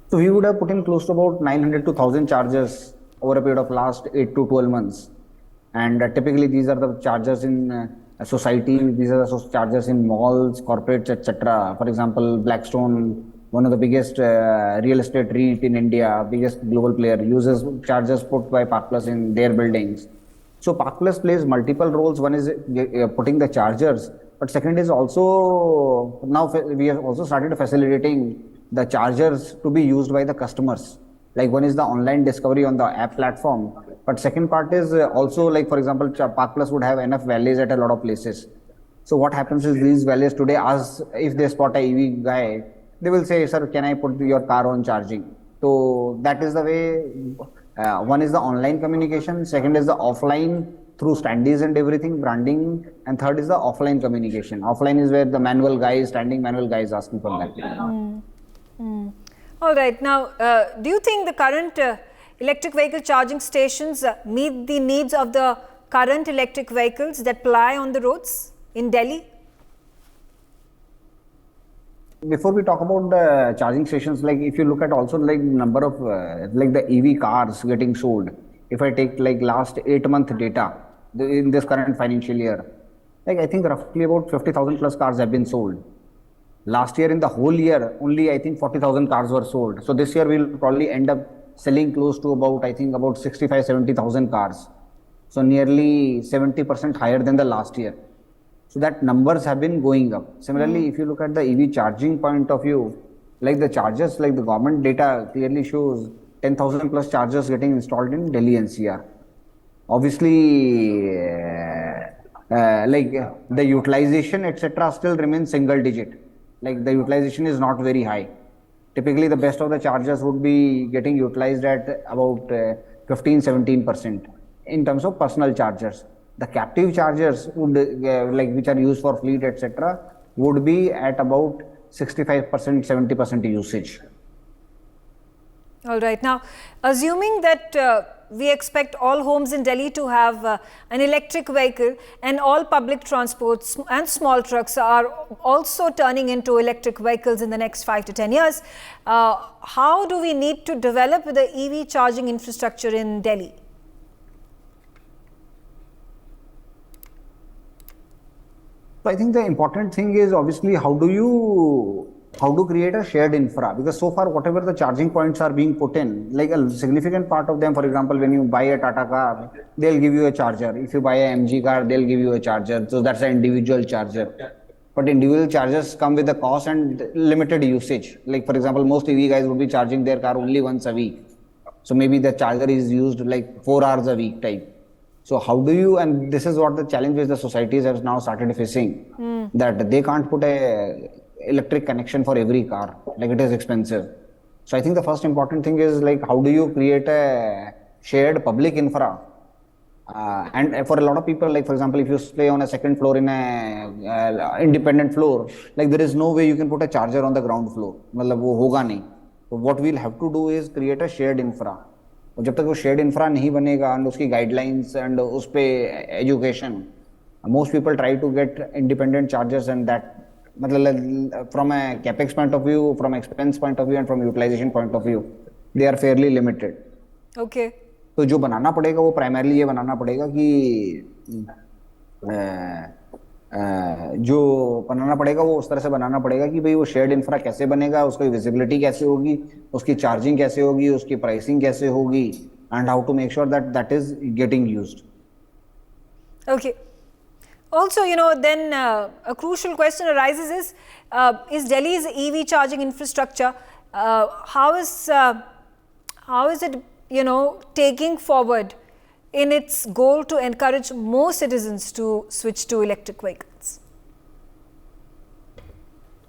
So we would have put in close to about 900 to 1000 chargers over a period of last 8 to 12 months. And typically these are the chargers in society, these are the chargers in malls, corporates, etc. For example, Blackstone, one of the biggest real estate REIT in India, biggest global player, uses chargers put by Park Plus in their buildings. So Park Plus plays multiple roles. One is putting the chargers, but second is also, now we have also started facilitating the chargers to be used by the customers. Like one is the online discovery on the app platform, but second part is also like, for example, Park Plus would have enough valleys at a lot of places. So what happens is these valleys today, as if they spot a EV guy, they will say, sir, can I put your car on charging? So that is the way, one is the online communication, second is the offline through standees and everything, branding, and third is the offline communication. Offline is where the manual guy is standing, manual guy is asking for that. All right. Now, do you think the current electric vehicle charging stations meet the needs of the current electric vehicles that ply on the roads in Delhi? Before we talk about the charging stations, like if you look at also like number of like the EV cars getting sold, if I take like last 8-month data in this current financial year, like I think roughly about 50,000 plus cars have been sold. Last year in the whole year, only I think 40,000 cars were sold. So this year we'll probably end up selling close to about, I think about 65-70,000 cars. So nearly 70% higher than the last year. So that numbers have been going up. Similarly, if you look at the EV charging point of view, like the chargers, like the government data clearly shows 10,000 plus chargers getting installed in Delhi NCR. Obviously, like the utilization, etc., still remains single digit. Like the utilization is not very high. Typically, the best of the chargers would be getting utilized at about 15-17% in terms of personal chargers. The captive chargers would like which are used for fleet, etc., would be at about 65%, 70% usage. All right. Now, assuming that we expect all homes in Delhi to have an electric vehicle and all public transports and small trucks are also turning into electric vehicles in the next 5 to 10 years, how do we need to develop the EV charging infrastructure in Delhi? So I think the important thing is obviously how to create a shared infra, because so far whatever the charging points are being put in, like a significant part of them, for example, when you buy a Tata car, they'll give you a charger. If you buy a MG car, they'll give you a charger. So that's an individual charger. But individual chargers come with a cost and limited usage. Like for example, most EV guys would be charging their car only once a week. So maybe the charger is used like 4 hours a week type. So how do you, and this is what the challenge which the societies have now started facing, that they can't put a electric connection for every car, like it is expensive. So I think the first important thing is like how do you create a shared public infra. And for a lot of people, like for example, if you stay on a second floor in a independent floor, like there is no way you can put a charger on the ground floor. मतलब वो होगा नहीं. So what we'll have to do is create a shared infra. और जब तक वो shared infra नहीं बनेगा and उसकी guidelines and उस पे education, most people try to get independent chargers and that मतलब from a capex point of view, from expense point of view and from utilization point of view, they are fairly limited. Okay. तो जो बनाना पड़ेगा वो primarily ये बनाना पड़ेगा कि जो बनाना पड़ेगा वो उस तरह से बनाना पड़ेगा कि भाई वो शेयर्ड इंफ्रा कैसे बनेगा, उसकी विजिबिलिटी कैसे होगी, उसकी चार्जिंग कैसे होगी, उसकी प्राइसिंग कैसे होगी, and how to make sure that that is getting used. Okay. Also, then a crucial question arises is Delhi's EV charging infrastructure, how is it, taking forward in its goal to encourage more citizens to switch to electric vehicles?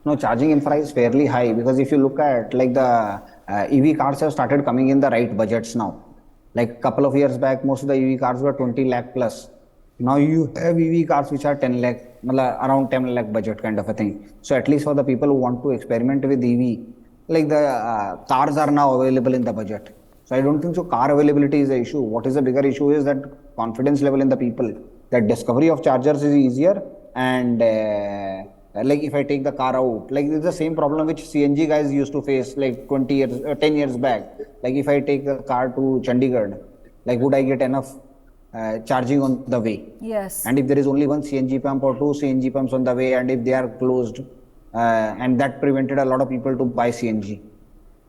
No, charging infra is fairly high because if you look at like the EV cars have started coming in the right budgets now. Like a couple of years back, most of the EV cars were 20 lakh plus. Now you have EV cars which are 10 lakh, around 10 lakh budget kind of a thing. So at least for the people who want to experiment with EV, like the cars are now available in the budget. So I don't think so car availability is the issue. What is the bigger issue is that confidence level in the people, that discovery of chargers is easier, and like if I take the car out, like it's the same problem which CNG guys used to face like 20 years, 10 years back. Like if I take a car to Chandigarh, like would I get enough charging on the way? Yes. And if there is only one CNG pump or two CNG pumps on the way, and if they are closed, and that prevented a lot of people to buy CNG.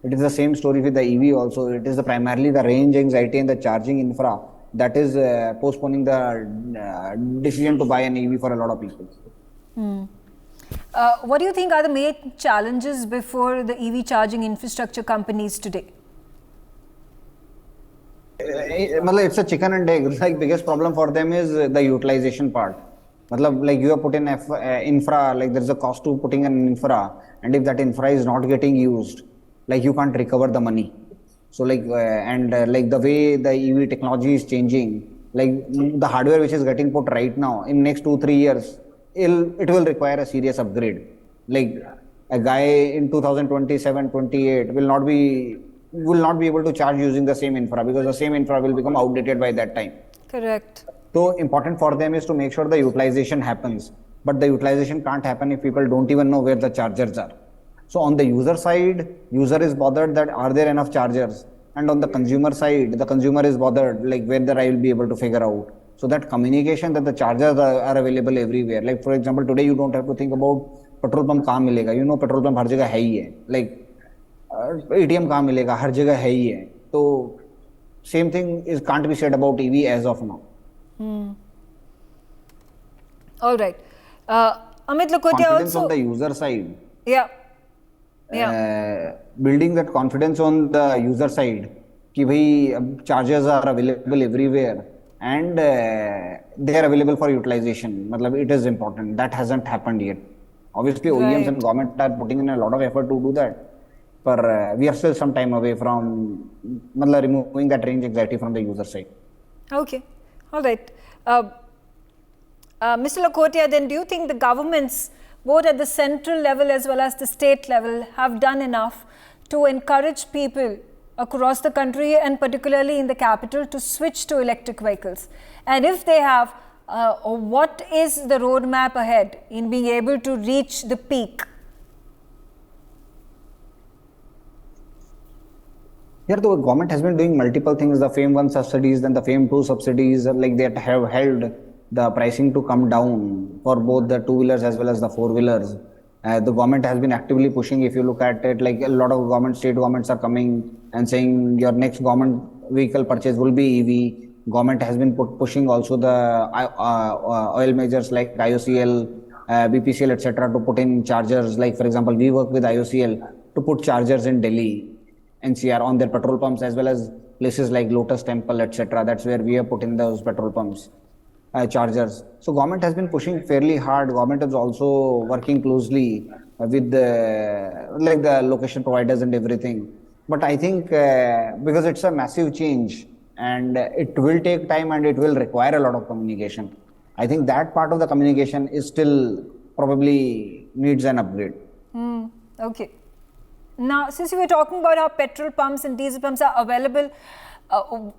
It is the same story with the EV also. It is primarily the range anxiety and the charging infra that is postponing the decision to buy an EV for a lot of people. What do you think are the main challenges before the EV charging infrastructure companies today? It's a chicken and egg. Like biggest problem for them is the utilization part. Like you have put in infra, like there is a cost to putting an infra, and if that infra is not getting used, like you can't recover the money. So like like the way the EV technology is changing, like the hardware which is getting put right now, in next 2-3 years, it will require a serious upgrade. Like a guy in 2027-28 will not be able to charge using the same infra because the same infra will become outdated by that time. Correct. So important for them is to make sure the utilization happens, but the utilization can't happen if people don't even know where the chargers are. So on the user side, user is bothered that are there enough chargers, and on the consumer side, the consumer is bothered like whether I will be able to figure out. So that communication that the chargers are available everywhere. Like for example, today you don't have to think about petrol pump कहाँ मिलेगा. Petrol pump हर जगह है ही है. Like ATM कहाँ मिलेगा, हर जगह है ही है. तो same thing can't be said about EV as of now. All right. Amit Lakhotia Confidence also on the user side. Yeah. Building that confidence on the user side कि भाई chargers are available everywhere and they are available for utilization. It is important. That hasn't happened yet. Obviously, OEMs and government are putting in a lot of effort to do that. But we are still some time away from removing that range anxiety from the user side. Okay. All right. Mr. Lakhotia, then do you think the governments, both at the central level as well as the state level, have done enough to encourage people across the country and particularly in the capital to switch to electric vehicles? And if they have, what is the roadmap ahead in being able to reach the peak? Here the government has been doing multiple things, the FAME 1 subsidies, then the FAME 2 subsidies, like they have held the pricing to come down for both the two-wheelers as well as the four-wheelers. The government has been actively pushing. If you look at it, like a lot of state governments are coming and saying your next government vehicle purchase will be EV. Government has been pushing also the oil majors like IOCL, BPCL, etc. to put in chargers. Like for example, we work with IOCL to put chargers in Delhi, NCR on their petrol pumps as well as places like Lotus Temple, etc. That's where we have put in those petrol pumps. Chargers. So government has been pushing fairly hard. Government is also working closely with the location providers and everything. But I think because it's a massive change and it will take time and it will require a lot of communication. I think that part of the communication is still probably needs an upgrade. Okay. Now, since we were talking about how petrol pumps and diesel pumps are available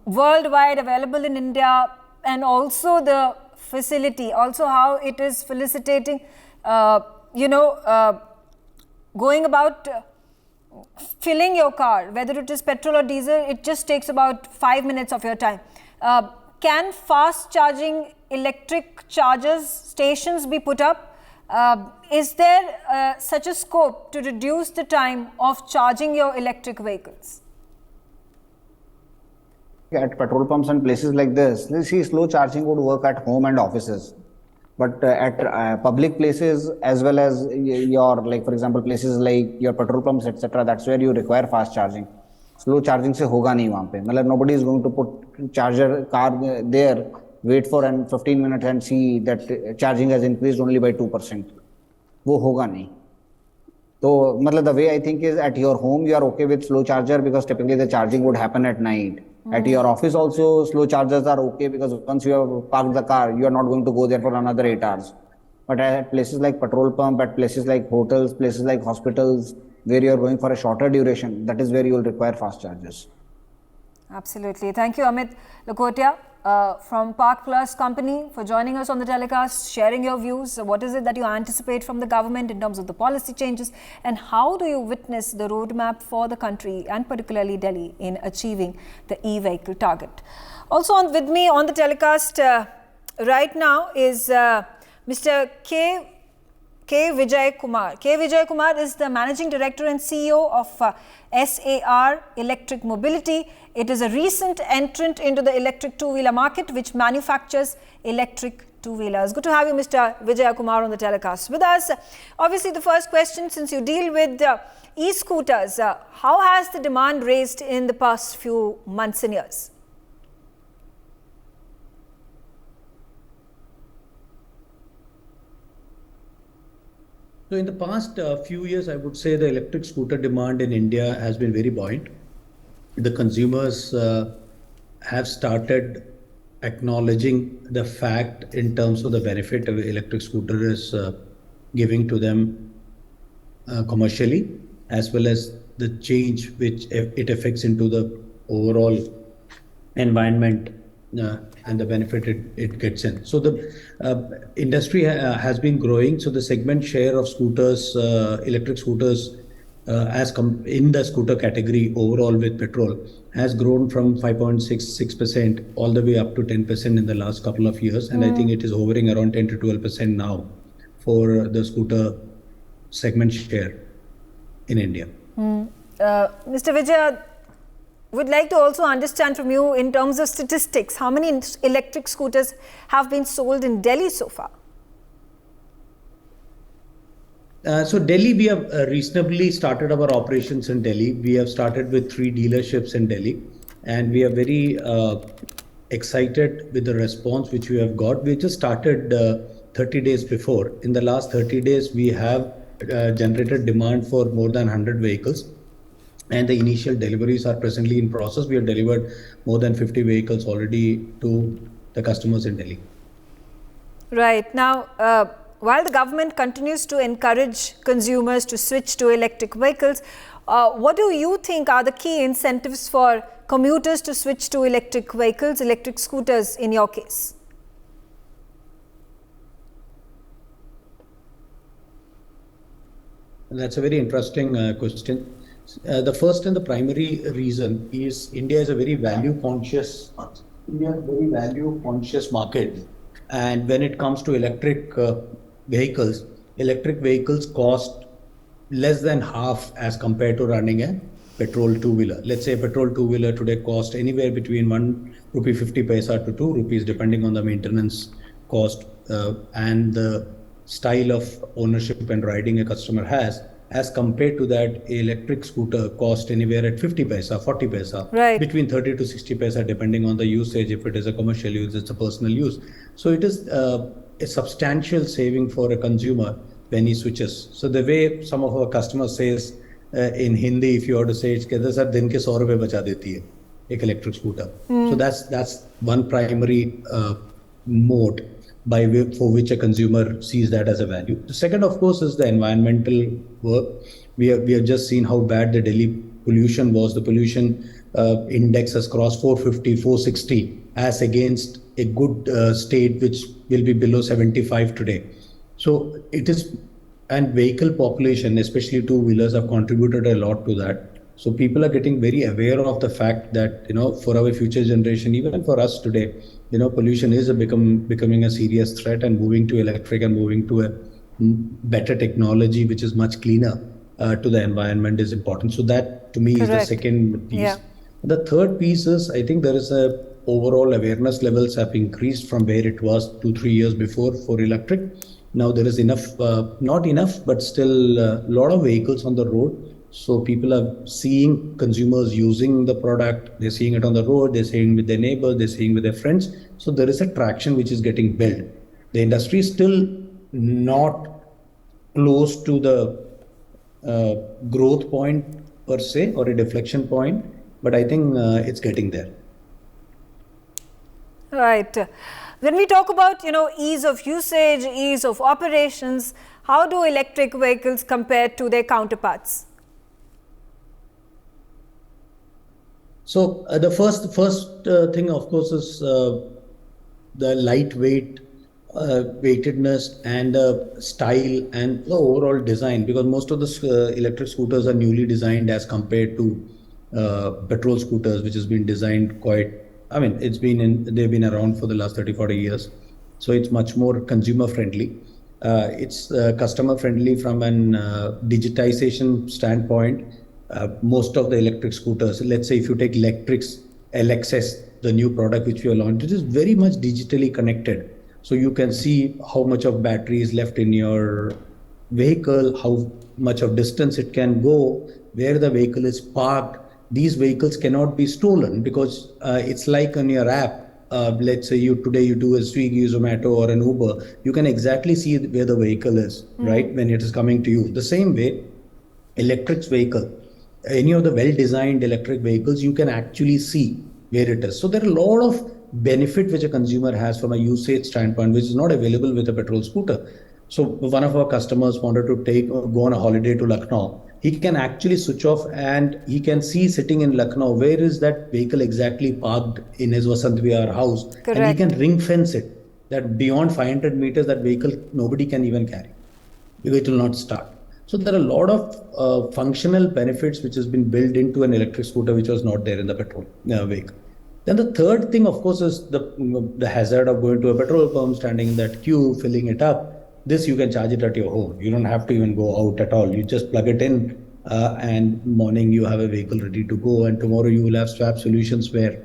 worldwide, available in India, and also the facility, also how it is facilitating, going about filling your car, whether it is petrol or diesel, it just takes about 5 minutes of your time. Can fast charging electric chargers stations be put up? Is there such a scope to reduce the time of charging your electric vehicles? At petrol pumps and places like this, you see, slow charging would work at home and offices. But at public places, as well as your, like for example, places like your petrol pumps, etc., that's where you require fast charging. Slow charging se hoga nahi wahan pe. Matlab nobody is going to put charger car there, wait for 15 minutes and see that charging has increased only by 2%. वो होगा नहीं. So, matlab the way I think is at your home you are okay with slow charger because typically the charging would happen at night. At your office also slow chargers are okay because once you have parked the car, you are not going to go there for another 8 hours. But at places like petrol pump, at places like hotels, places like hospitals, where you are going for a shorter duration, that is where you will require fast chargers. Absolutely. Thank you, Amit Lakotia from Park Plus Company for joining us on the telecast, sharing your views. What is it that you anticipate from the government in terms of the policy changes, and how do you witness the roadmap for the country and particularly Delhi in achieving the e-vehicle target? Also with me on the telecast right now is Mr. K. Vijay Kumar. K. Vijay Kumar is the Managing Director and CEO of SAR Electric Mobility. It is a recent entrant into the electric two-wheeler market which manufactures electric two-wheelers. Good to have you, Mr. Vijay Kumar, on the telecast with us. Obviously, the first question, since you deal with e-scooters, how has the demand raised in the past few months and years? So in the past few years, I would say the electric scooter demand in India has been very buoyant. The consumers have started acknowledging the fact in terms of the benefit of electric scooter is giving to them commercially, as well as the change which it affects into the overall environment and the benefit it gets in. So the industry has been growing. So the segment share of scooters, electric scooters, in the scooter category overall with petrol has grown from 5.66% all the way up to 10% in the last couple of years. And I think it is hovering around 10 to 12% now for the scooter segment share in India. Mr. Vijay, would like to also understand from you in terms of statistics, how many electric scooters have been sold in Delhi so far? So Delhi, we have reasonably started our operations in Delhi. We have started with 3 dealerships in Delhi, and we are very excited with the response which we have got. We just started 30 days before. In the last 30 days, we have generated demand for more than 100 vehicles. And the initial deliveries are presently in process. We have delivered more than 50 vehicles already to the customers in Delhi. Right. Now, while the government continues to encourage consumers to switch to electric vehicles, what do you think are the key incentives for commuters to switch to electric vehicles, electric scooters in your case? That's a very interesting question. The first and the primary reason is India is a very value conscious market, and when it comes to electric vehicles cost less than half as compared to running a petrol two-wheeler. Let's say a petrol two-wheeler today cost anywhere between 1 rupee 50 paisa to 2 rupees depending on the maintenance cost and the style of ownership and riding a customer has. As compared to that, electric scooter cost anywhere at 50 paisa, 40 paisa, right, between 30 to 60 paisa, depending on the usage. If it is a commercial use, it's a personal use. So it is a substantial saving for a consumer when he switches. So the way some of our customers says in Hindi, if you were to say, "Sir, din ke 100 rupees bacha deti hai," एक electric scooter. So that's one primary mode for which a consumer sees that as a value. The second, of course, is the environmental work. We have just seen how bad the Delhi pollution was. The pollution index has crossed 450, 460 as against a good state which will be below 75 today. So it is, and vehicle population, especially two-wheelers, have contributed a lot to that. So people are getting very aware of the fact that, for our future generation, even for us today, pollution is becoming a serious threat, and moving to electric and moving to a better technology, which is much cleaner to the environment, is important. So that to me is the second piece. Yeah. The third piece is, I think there is a overall awareness levels have increased from where it was 2-3 years before for electric. Now there is enough, not enough, but still a lot of vehicles on the road. So people are seeing consumers using the product, they're seeing it on the road, they're seeing with their neighbors, they're seeing with their friends. So there is a traction which is getting built. The industry is still not close to the growth point per se, or a deflection point, but I think it's getting there. Right. When we talk about, ease of usage, ease of operations, how do electric vehicles compare to their counterparts? So the first thing, of course, is the lightweight, weightedness, and style and the overall design, because most of the electric scooters are newly designed as compared to petrol scooters, which has been designed quite. I mean, they've been around for the last 30-40 years, so it's much more consumer friendly. It's customer friendly from an digitization standpoint. Most of the electric scooters, let's say if you take LXS, the new product which we have launched, it is very much digitally connected. So you can see how much of battery is left in your vehicle, how much of distance it can go, where the vehicle is parked. These vehicles cannot be stolen because it's like on your app. Let's say today you do a Swiggy, Zomato, or an Uber, you can exactly see where the vehicle is, right, when it is coming to you. The same way, electric vehicle, any of the well-designed electric vehicles, you can actually see where it is. So there are a lot of benefit which a consumer has from a usage standpoint, which is not available with a petrol scooter. So one of our customers wanted to go on a holiday to Lucknow. He can actually switch off and he can see sitting in Lucknow, where is that vehicle exactly parked in his Vasant Vihar house. Correct. And he can ring fence it, that beyond 500 meters, that vehicle nobody can even carry. It will not start. So there are a lot of functional benefits which has been built into an electric scooter, which was not there in the petrol vehicle. Then the third thing, of course, is the hazard of going to a petrol pump, standing in that queue, filling it up. This you can charge it at your home. You don't have to even go out at all. You just plug it in, and morning you have a vehicle ready to go. And tomorrow you will have swap solutions where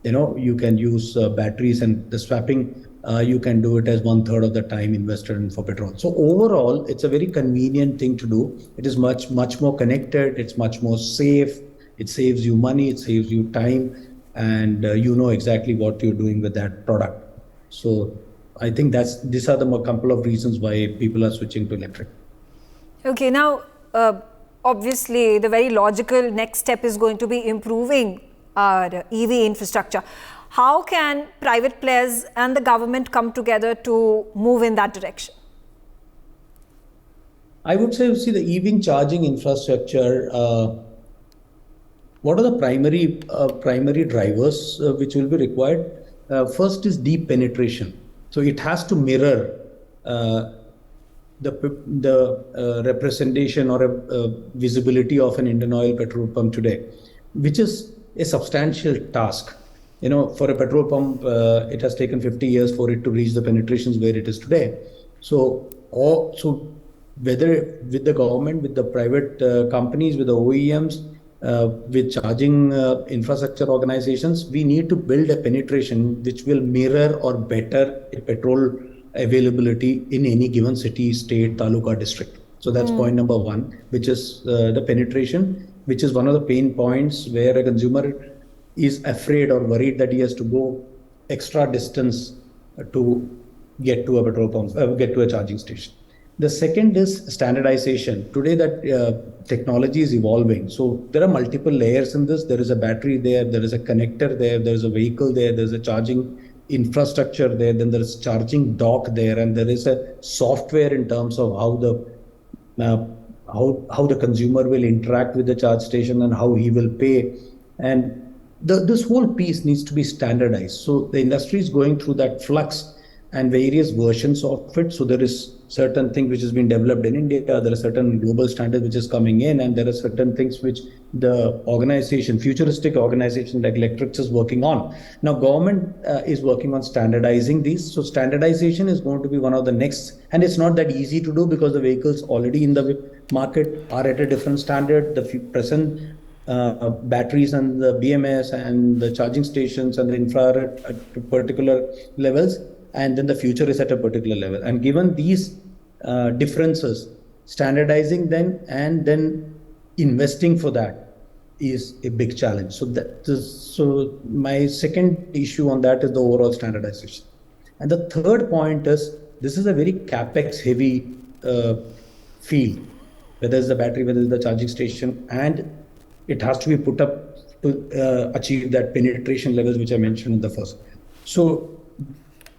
you can use batteries, and the swapping you can do it as 1/3 of the time invested in for petrol. So overall, it's a very convenient thing to do. It is much more connected. It's much more safe. It saves you money. It saves you time, and you know exactly what you're doing with that product. So I think these are the couple of reasons why people are switching to electric. Okay, now obviously the very logical next step is going to be improving our EV infrastructure. How can private players and the government come together to move in that direction? I would say, see, the EV charging infrastructure, what are the primary drivers which will be required? First is deep penetration. So it has to mirror the representation or visibility of an Indian oil petrol pump today, which is a substantial task. For a petrol pump, it has taken 50 years for it to reach the penetrations where it is today. So whether with the government, with the private companies, with the OEMs, with charging infrastructure organizations, we need to build a penetration which will mirror or better a petrol availability in any given city, state, taluka, district. So that's point number one, which is the penetration, which is one of the pain points where a consumer is afraid or worried that he has to go extra distance to get to a petrol pump, get to a charging station. The second is standardization. Today, that technology is evolving. So there are multiple layers in this. There is a battery there, there is a connector there, there is a vehicle there, there is a charging infrastructure there, then there is charging dock there, and there is a software in terms of how the consumer will interact with the charge station and how he will pay. And this whole piece needs to be standardized. So the industry is going through that flux and various versions of it. So there is certain thing which has been developed in India, there are certain global standards which is coming in, and there are certain things which the organization, futuristic organization like Electrics is working on. Now government is working on standardizing these. So standardization is going to be one of the next, and it's not that easy to do because the vehicles already in the market are at a different standard. The present batteries and the BMS and the charging stations and the infrared at particular levels, and then the future is at a particular level. And given these differences, standardizing them and then investing for that is a big challenge. So my second issue on that is the overall standardization. And the third point is, this is a very capex heavy field, whether it's the battery, whether it's the charging station, and it has to be put up to achieve that penetration levels which I mentioned in the first. So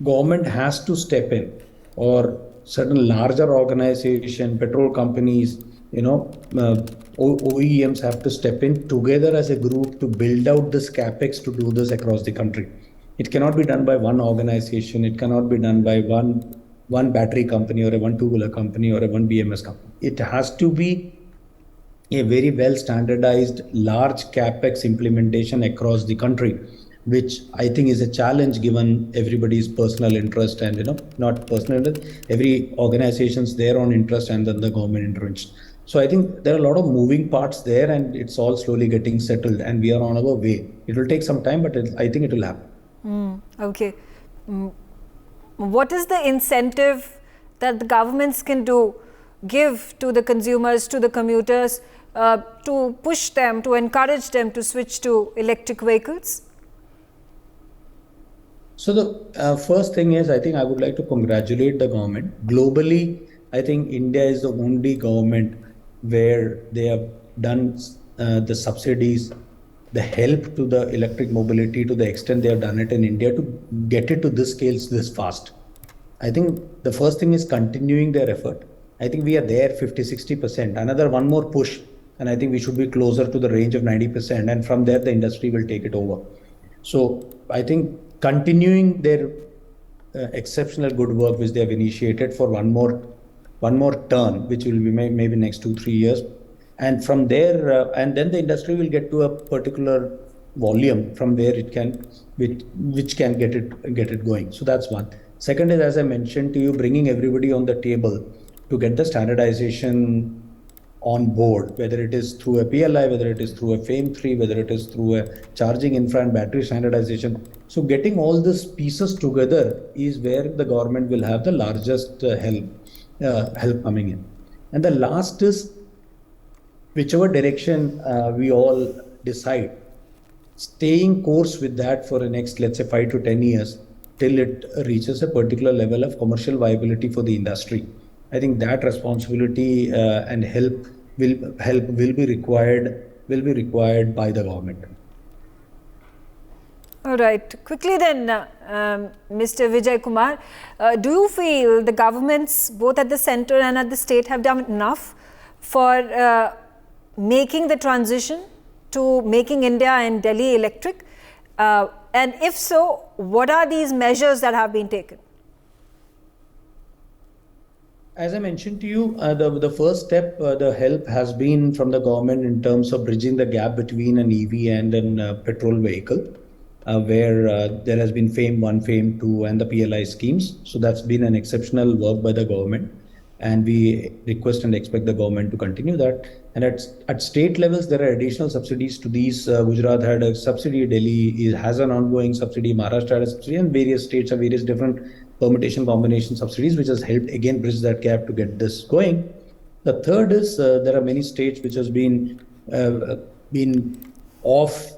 government has to step in, or certain larger organization, petrol companies, OEMs have to step in together as a group to build out this capex to do this across the country. It cannot be done by one organization. It cannot be done by one battery company or a one two-wheeler company or a one BMS company. It has to be a very well standardized large capex implementation across the country, which I think is a challenge given everybody's personal interest and not personal interest, every organization's their own interest and then the government intervention. So I think there are a lot of moving parts there, and it's all slowly getting settled, and we are on our way. It will take some time, but I think it will happen. Okay. What is the incentive that the governments can give to the consumers, to the commuters, to push them, to encourage them to switch to electric vehicles? So the first thing is, I think I would like to congratulate the government. Globally, I think India is the only government where they have done the subsidies, the help to the electric mobility to the extent they have done it in India to get it to this scales this fast. I think the first thing is continuing their effort. I think we are there 50-60%. Another one more push, and I think we should be closer to the range of 90%. And from there, the industry will take it over. So I think continuing their exceptional good work which they have initiated for one more term, which will be maybe next 2-3 years, and from there, and then the industry will get to a particular volume from where it can, which can get it going. So that's one. Second is, as I mentioned to you, bringing everybody on the table to get the standardization on board, whether it is through a PLI, whether it is through a FAME3, whether it is through a charging infra and battery standardization. So getting all these pieces together is where the government will have the largest help coming in. And the last is, whichever direction we all decide, staying course with that for the next, let's say, 5 to 10 years, till it reaches a particular level of commercial viability for the industry. I think that responsibility and help will be required by the government. All right. Quickly then, Mr. Vijay Kumar, do you feel the governments, both at the center and at the state, have done enough for making the transition to making India and Delhi electric? And if so, what are these measures that have been taken? As I mentioned to you, the first step, the help has been from the government in terms of bridging the gap between an EV and a petrol vehicle, where there has been FAME 1, FAME 2 and the PLI schemes. So that's been an exceptional work by the government, and we request and expect the government to continue that. And at state levels, there are additional subsidies to these. Gujarat had a subsidy, Delhi has an ongoing subsidy, Maharashtra had a subsidy, and various states have various different permutation combination subsidies, which has helped again bridge that gap to get this going. The third is there are many states which has been off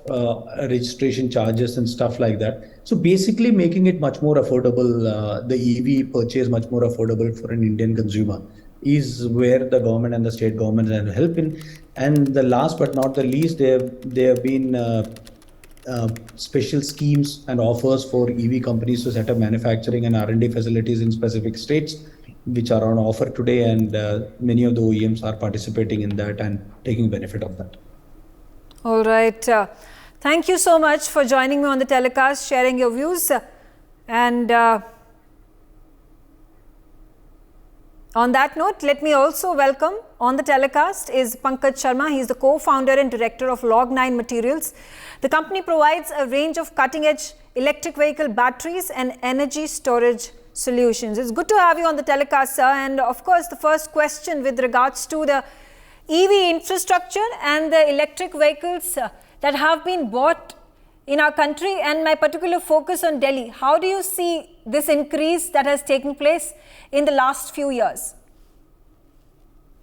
registration charges and stuff like that. So basically making it much more affordable, the EV purchase much more affordable for an Indian consumer. is where the government and the state governments are helping. And the last but not the least, there have been special schemes and offers for EV companies to set up manufacturing and R&D facilities in specific states, which are on offer today, and many of the OEMs are participating in that and taking benefit of that. All right. Thank you so much for joining me on the telecast, sharing your views. And on that note, let me also welcome on the telecast is Pankaj Sharma. He is the co-founder and director of Log9 Materials. The company provides a range of cutting-edge electric vehicle batteries and energy storage solutions. It's good to have you on the telecast, sir. And of course, the first question with regards to the EV infrastructure and the electric vehicles that have been bought in our country, and my particular focus on Delhi. How do you see this increase that has taken place in the last few years?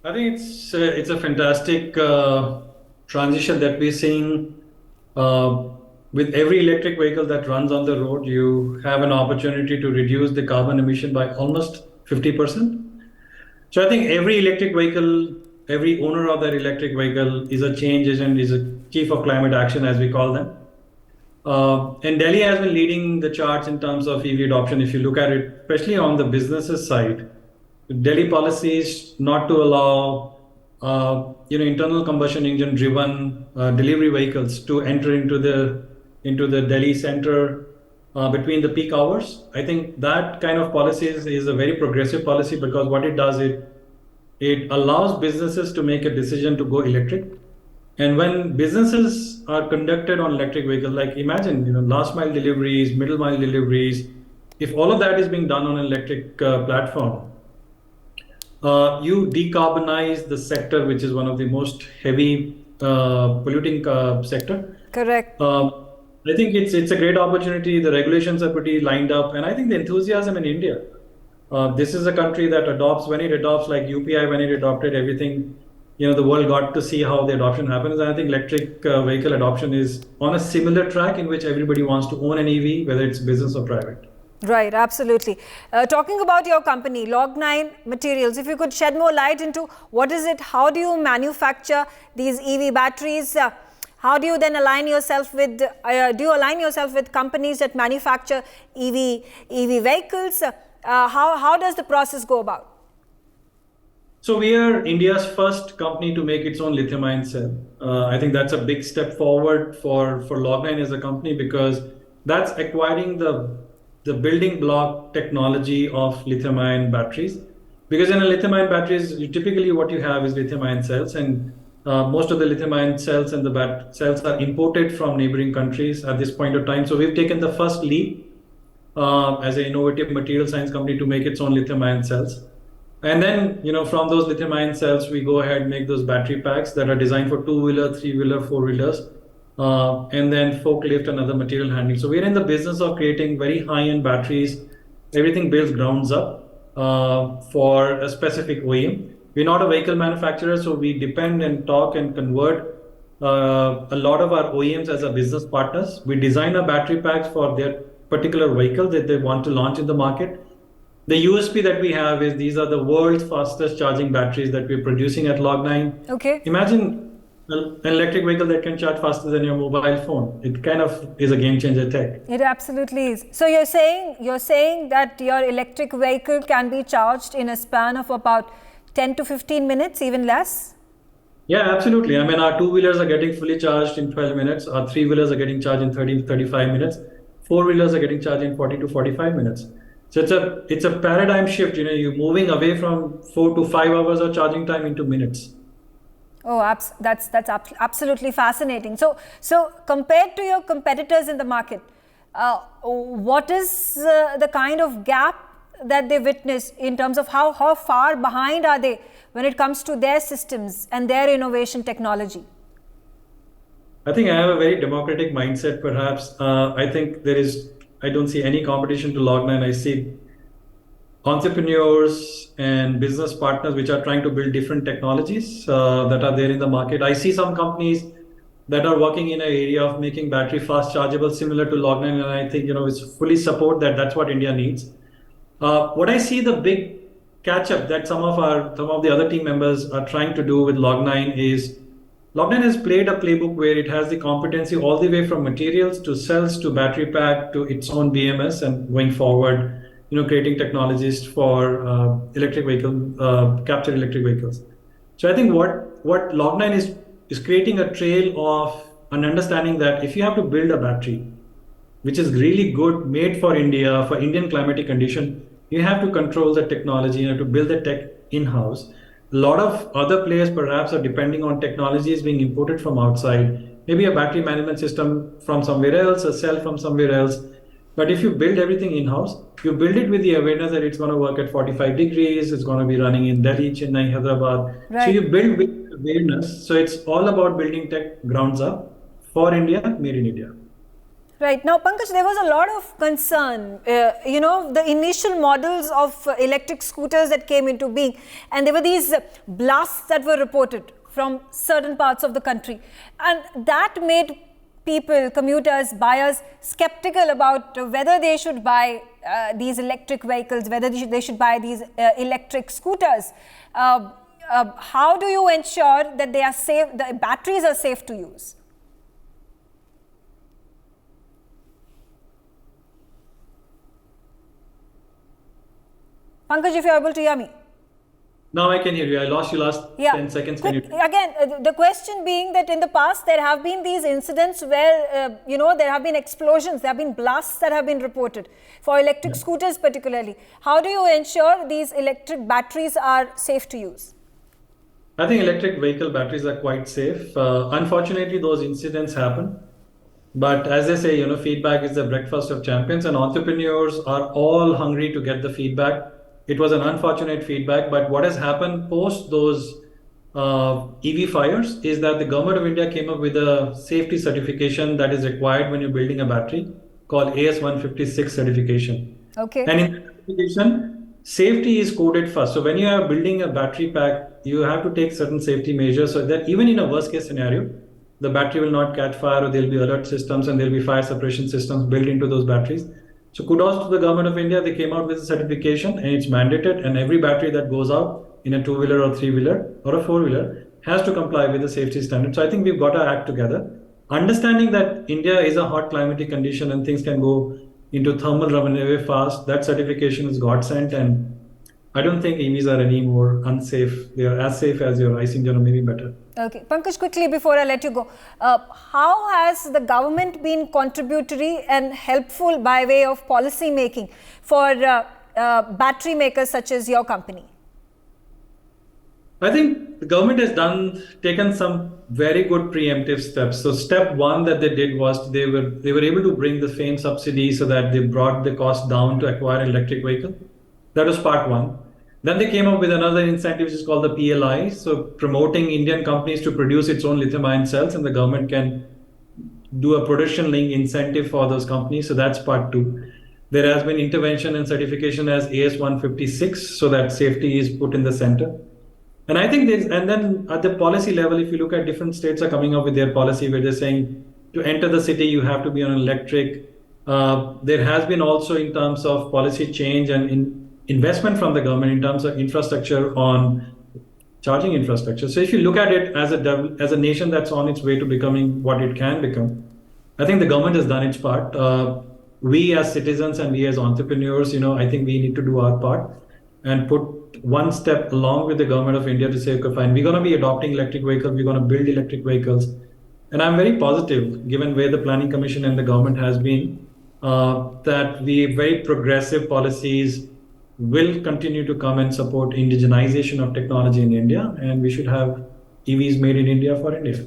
I think it's a fantastic transition that we're seeing. With every electric vehicle that runs on the road, you have an opportunity to reduce the carbon emission by almost 50%. So I think every electric vehicle, every owner of that electric vehicle is a change agent, is a chief of climate action, as we call them. And Delhi has been leading the charts in terms of EV adoption. If you look at it, especially on the businesses side, Delhi policies not to allow internal combustion engine driven delivery vehicles to enter into the Delhi center between the peak hours. I think that kind of policy is a very progressive policy, because what it does, it allows businesses to make a decision to go electric. And when businesses are conducted on electric vehicles, like imagine, last mile deliveries, middle mile deliveries, if all of that is being done on an electric platform, you decarbonize the sector, which is one of the most heavy polluting sector. Correct. I think it's a great opportunity. The regulations are pretty lined up, and I think the enthusiasm in India. This is a country that adopts, when it adopts, like UPI, when it adopted everything, the world got to see how the adoption happens. And I think electric vehicle adoption is on a similar track in which everybody wants to own an EV, whether it's business or private. Right, absolutely. Talking about your company, Log9 Materials, if you could shed more light into what is it, how do you manufacture these EV batteries? How do you then align yourself with, companies that manufacture EV vehicles? How does the process go about? So we are India's first company to make its own lithium-ion cell. I think that's a big step forward for Log9 as a company, because that's acquiring the building block technology of lithium-ion batteries. Because in a lithium-ion batteries, typically what you have is lithium-ion cells, and most of the lithium-ion cells and the cells are imported from neighboring countries at this point of time. So we've taken the first leap as an innovative material science company to make its own lithium-ion cells. And then, from those lithium-ion cells, we go ahead and make those battery packs that are designed for two-wheeler, three-wheeler, four-wheelers, and then forklift and other material handling. So we're in the business of creating very high-end batteries. Everything built grounds up for a specific OEM. We're not a vehicle manufacturer, so we depend and talk and convert a lot of our OEMs as our business partners. We design our battery packs for their particular vehicle that they want to launch in the market. The USP that we have is these are the world's fastest charging batteries that we're producing at Log9. Okay. Imagine an electric vehicle that can charge faster than your mobile phone. It kind of is a game changer tech. It absolutely is. So you're saying that your electric vehicle can be charged in a span of about 10 to 15 minutes, even less? Yeah, absolutely. I mean, our two-wheelers are getting fully charged in 12 minutes. Our three-wheelers are getting charged in 30 to 35 minutes. Four-wheelers are getting charged in 40 to 45 minutes. So it's a paradigm shift. You're moving away from 4 to 5 hours of charging time into minutes. Oh, that's absolutely fascinating. So compared to your competitors in the market, what is the kind of gap that they witness in terms of how far behind are they when it comes to their systems and their innovation technology? I think I have a very democratic mindset, perhaps. I don't see any competition to Log9. I see entrepreneurs and business partners which are trying to build different technologies that are there in the market. I see some companies that are working in an area of making battery fast chargeable similar to Log9, and I think it's fully support that. That's what India needs. What I see the big catch up that some of the other team members are trying to do with Log9 is Log9 has played a playbook where it has the competency all the way from materials to cells to battery pack to its own BMS, and going forward, creating technologies for electric vehicle capture electric vehicles. So I think what Log9 is creating a trail of an understanding that if you have to build a battery which is really good, made for India, for Indian climatic condition, you have to control the technology, you have to build the tech in-house. A lot of other players perhaps are depending on technologies being imported from outside, maybe a battery management system from somewhere else, a cell from somewhere else. But if you build everything in-house, you build it with the awareness that it's going to work at 45 degrees, it's going to be running in Delhi, Chennai, Hyderabad. Right. So you build with awareness. So it's all about building tech grounds up for India, made in India. Right. Now, Pankaj, there was a lot of concern, the initial models of electric scooters that came into being, and there were these blasts that were reported from certain parts of the country. And that made people, commuters, buyers, skeptical about whether they should buy these electric vehicles, whether they should buy these electric scooters. How do you ensure that they are safe, the batteries are safe to use? Pankaj, if you're able to hear me. Now I can hear you. I lost you last 10 seconds. Again, the question being that in the past there have been these incidents where, there have been explosions, there have been blasts that have been reported for electric scooters particularly. How do you ensure these electric batteries are safe to use? I think electric vehicle batteries are quite safe. Unfortunately, those incidents happen. But as they say, feedback is the breakfast of champions, and entrepreneurs are all hungry to get the feedback. It was an unfortunate feedback, but what has happened post those EV fires is that the government of India came up with a safety certification that is required when you're building a battery called AS156 certification. Okay. And in that certification, safety is coded first. So when you are building a battery pack, you have to take certain safety measures so that even in a worst case scenario, the battery will not catch fire, or there'll be alert systems and there'll be fire suppression systems built into those batteries. So kudos to the government of India. They came out with a certification and it's mandated, and every battery that goes out in a two-wheeler or three-wheeler or a four-wheeler has to comply with the safety standard. So I think we've got to act together. Understanding that India is a hot climatic condition and things can go into thermal runaway fast, that certification is godsend, and I don't think EVs are any more unsafe. They are as safe as your ICE engine, or maybe better. Okay. Pankaj, quickly before I let you go, how has the government been contributory and helpful by way of policy making for battery makers such as your company? I think the government has taken some very good preemptive steps. So step one that they did was they were able to bring the FAME subsidy so that they brought the cost down to acquire an electric vehicle. That was part one. Then they came up with another incentive which is called the PLI, so promoting Indian companies to produce its own lithium-ion cells, and the government can do a production-linked incentive for those companies. So that's part two. There has been intervention and certification as AS156, so that safety is put in the center. And I think and then at the policy level, if you look at different states are coming up with their policy where they're saying to enter the city, you have to be on electric. There has been also in terms of policy change and investment from the government in terms of infrastructure on charging infrastructure. So if you look at it as a nation that's on its way to becoming what it can become, I think the government has done its part. We as citizens and we as entrepreneurs, I think we need to do our part and put one step along with the government of India to say, okay, fine, we're going to be adopting electric vehicles, we're going to build electric vehicles. And I'm very positive, given where the Planning Commission and the government has been, that the very progressive policies will continue to come and support indigenization of technology in India, and we should have EVs made in India for India.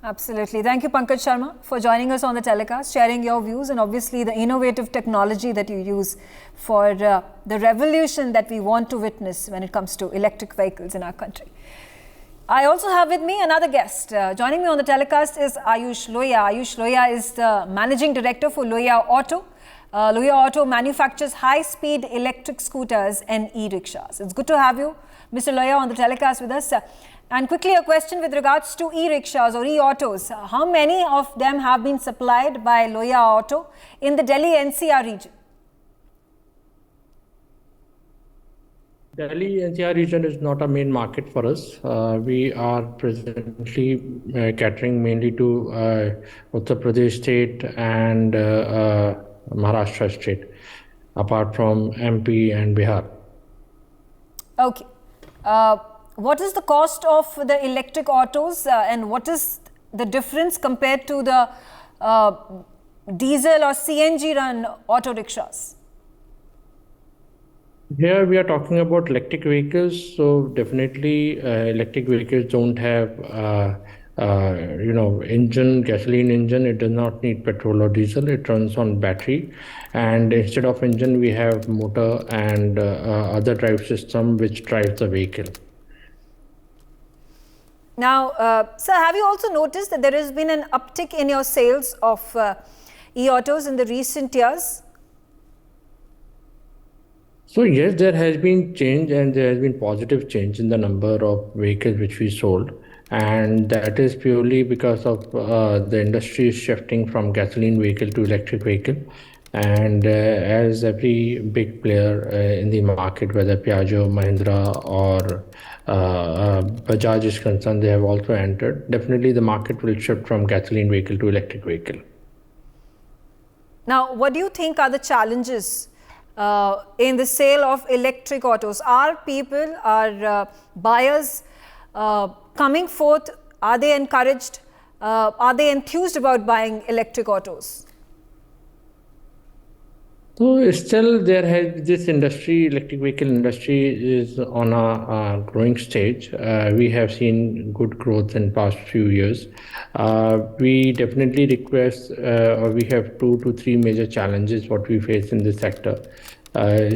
Absolutely. Thank you, Pankaj Sharma, for joining us on the telecast, sharing your views and obviously the innovative technology that you use for the revolution that we want to witness when it comes to electric vehicles in our country. I also have with me another guest. Joining me on the telecast is Ayush Lohia. Ayush Lohia is the Managing Director for Lohia Auto. Lohia Auto manufactures high-speed electric scooters and e-rickshaws. It's good to have you, Mr. Lohia, on the telecast with us. And quickly, a question with regards to e-rickshaws or e-autos. How many of them have been supplied by Lohia Auto in the Delhi NCR region? Delhi NCR region is not a main market for us. We are presently catering mainly to Uttar Pradesh state and Maharashtra state, apart from MP and Bihar. Okay. What is the cost of the electric autos and what is the difference compared to the diesel or CNG run auto rickshaws? Here we are talking about electric vehicles, so definitely electric vehicles don't have gasoline engine. It does not need petrol or diesel. It runs on battery, and instead of engine we have motor and other drive system which drives the vehicle. Now, sir, have you also noticed that there has been an uptick in your sales of e-autos in the recent years? So yes, there has been change and there has been positive change in the number of vehicles which we sold, and that is purely because of the industry is shifting from gasoline vehicle to electric vehicle. And as every big player in the market, whether Piaggio, Mahindra or Bajaj is concerned, they have also entered. Definitely the market will shift from gasoline vehicle to electric vehicle. Now, what do you think are the challenges in the sale of electric autos? Are people, are buyers coming forth? Are they encouraged? Are they enthused about buying electric autos? So still there has this industry, electric vehicle industry is on a growing stage. We have seen good growth in past few years. We definitely request, or we have 2 to 3 major challenges what we face in this sector.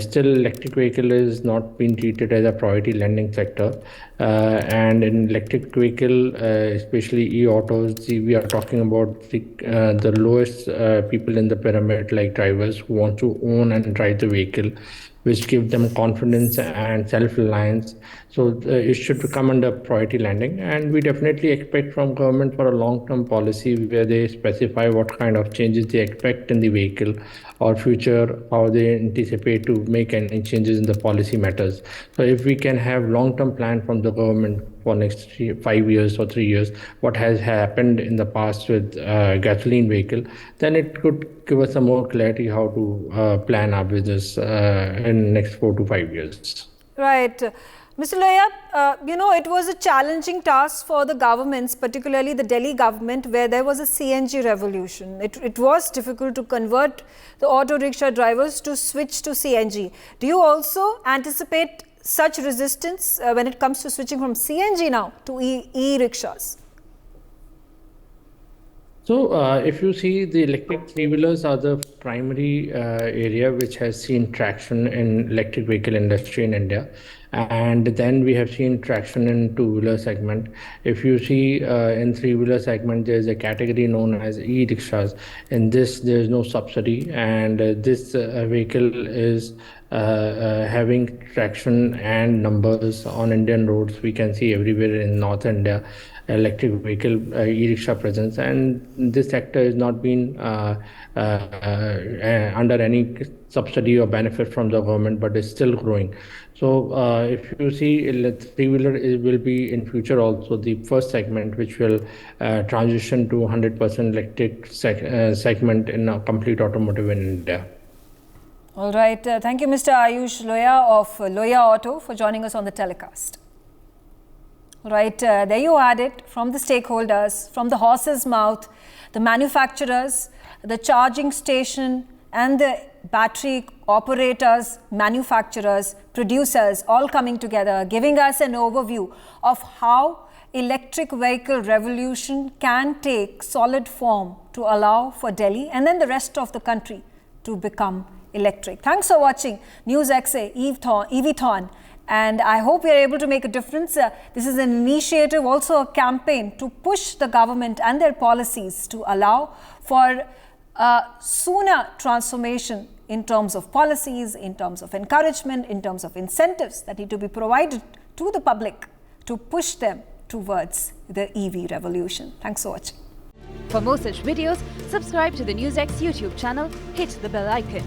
Still electric vehicle is not being treated as a priority lending sector, and in electric vehicle, especially e-autos, we are talking about the lowest people in the pyramid, like drivers who want to own and drive the vehicle, which give them confidence and self-reliance. So it should come under priority lending, and we definitely expect from government for a long-term policy where they specify what kind of changes they expect in the vehicle or future, how they anticipate to make any changes in the policy matters. So if we can have long-term plan from the government for next 5 years or 3 years, what has happened in the past with gasoline vehicle, then it could give us some more clarity how to plan our business in next 4 to 5 years. Right. Mr. Lohia, it was a challenging task for the governments, particularly the Delhi government, where there was a CNG revolution. It was difficult to convert the auto rickshaw drivers to switch to CNG. Do you also anticipate such resistance when it comes to switching from CNG now to e-rickshaws? So if you see, the electric three-wheelers are the primary area which has seen traction in electric vehicle industry in India. And then we have seen traction in two-wheeler segment. If you see in three-wheeler segment, there's a category known as e-rickshaws. In this, there's no subsidy, and this vehicle is having traction and numbers on Indian roads. We can see everywhere in North India electric vehicle e-rickshaw presence, and this sector has not been under any subsidy or benefit from the government, but is still growing. So if you see, three-wheeler will be in future also the first segment which will transition to 100% electric segment in a complete automotive in India. All right. Thank you, Mr. Ayush Lohia of Lohia Auto, for joining us on the telecast. Right, there you had it from the stakeholders, from the horse's mouth, the manufacturers, the charging station and the battery operators, manufacturers, producers, all coming together, giving us an overview of how electric vehicle revolution can take solid form to allow for Delhi and then the rest of the country to become electric. Thanks for watching NewsX EVthon. And I hope we are able to make a difference. This is an initiative, also a campaign to push the government and their policies to allow for sooner transformation in terms of policies, in terms of encouragement, in terms of incentives that need to be provided to the public to push them towards the EV revolution. Thanks for watching. For more such videos, subscribe to the NewsX YouTube channel, hit the bell icon.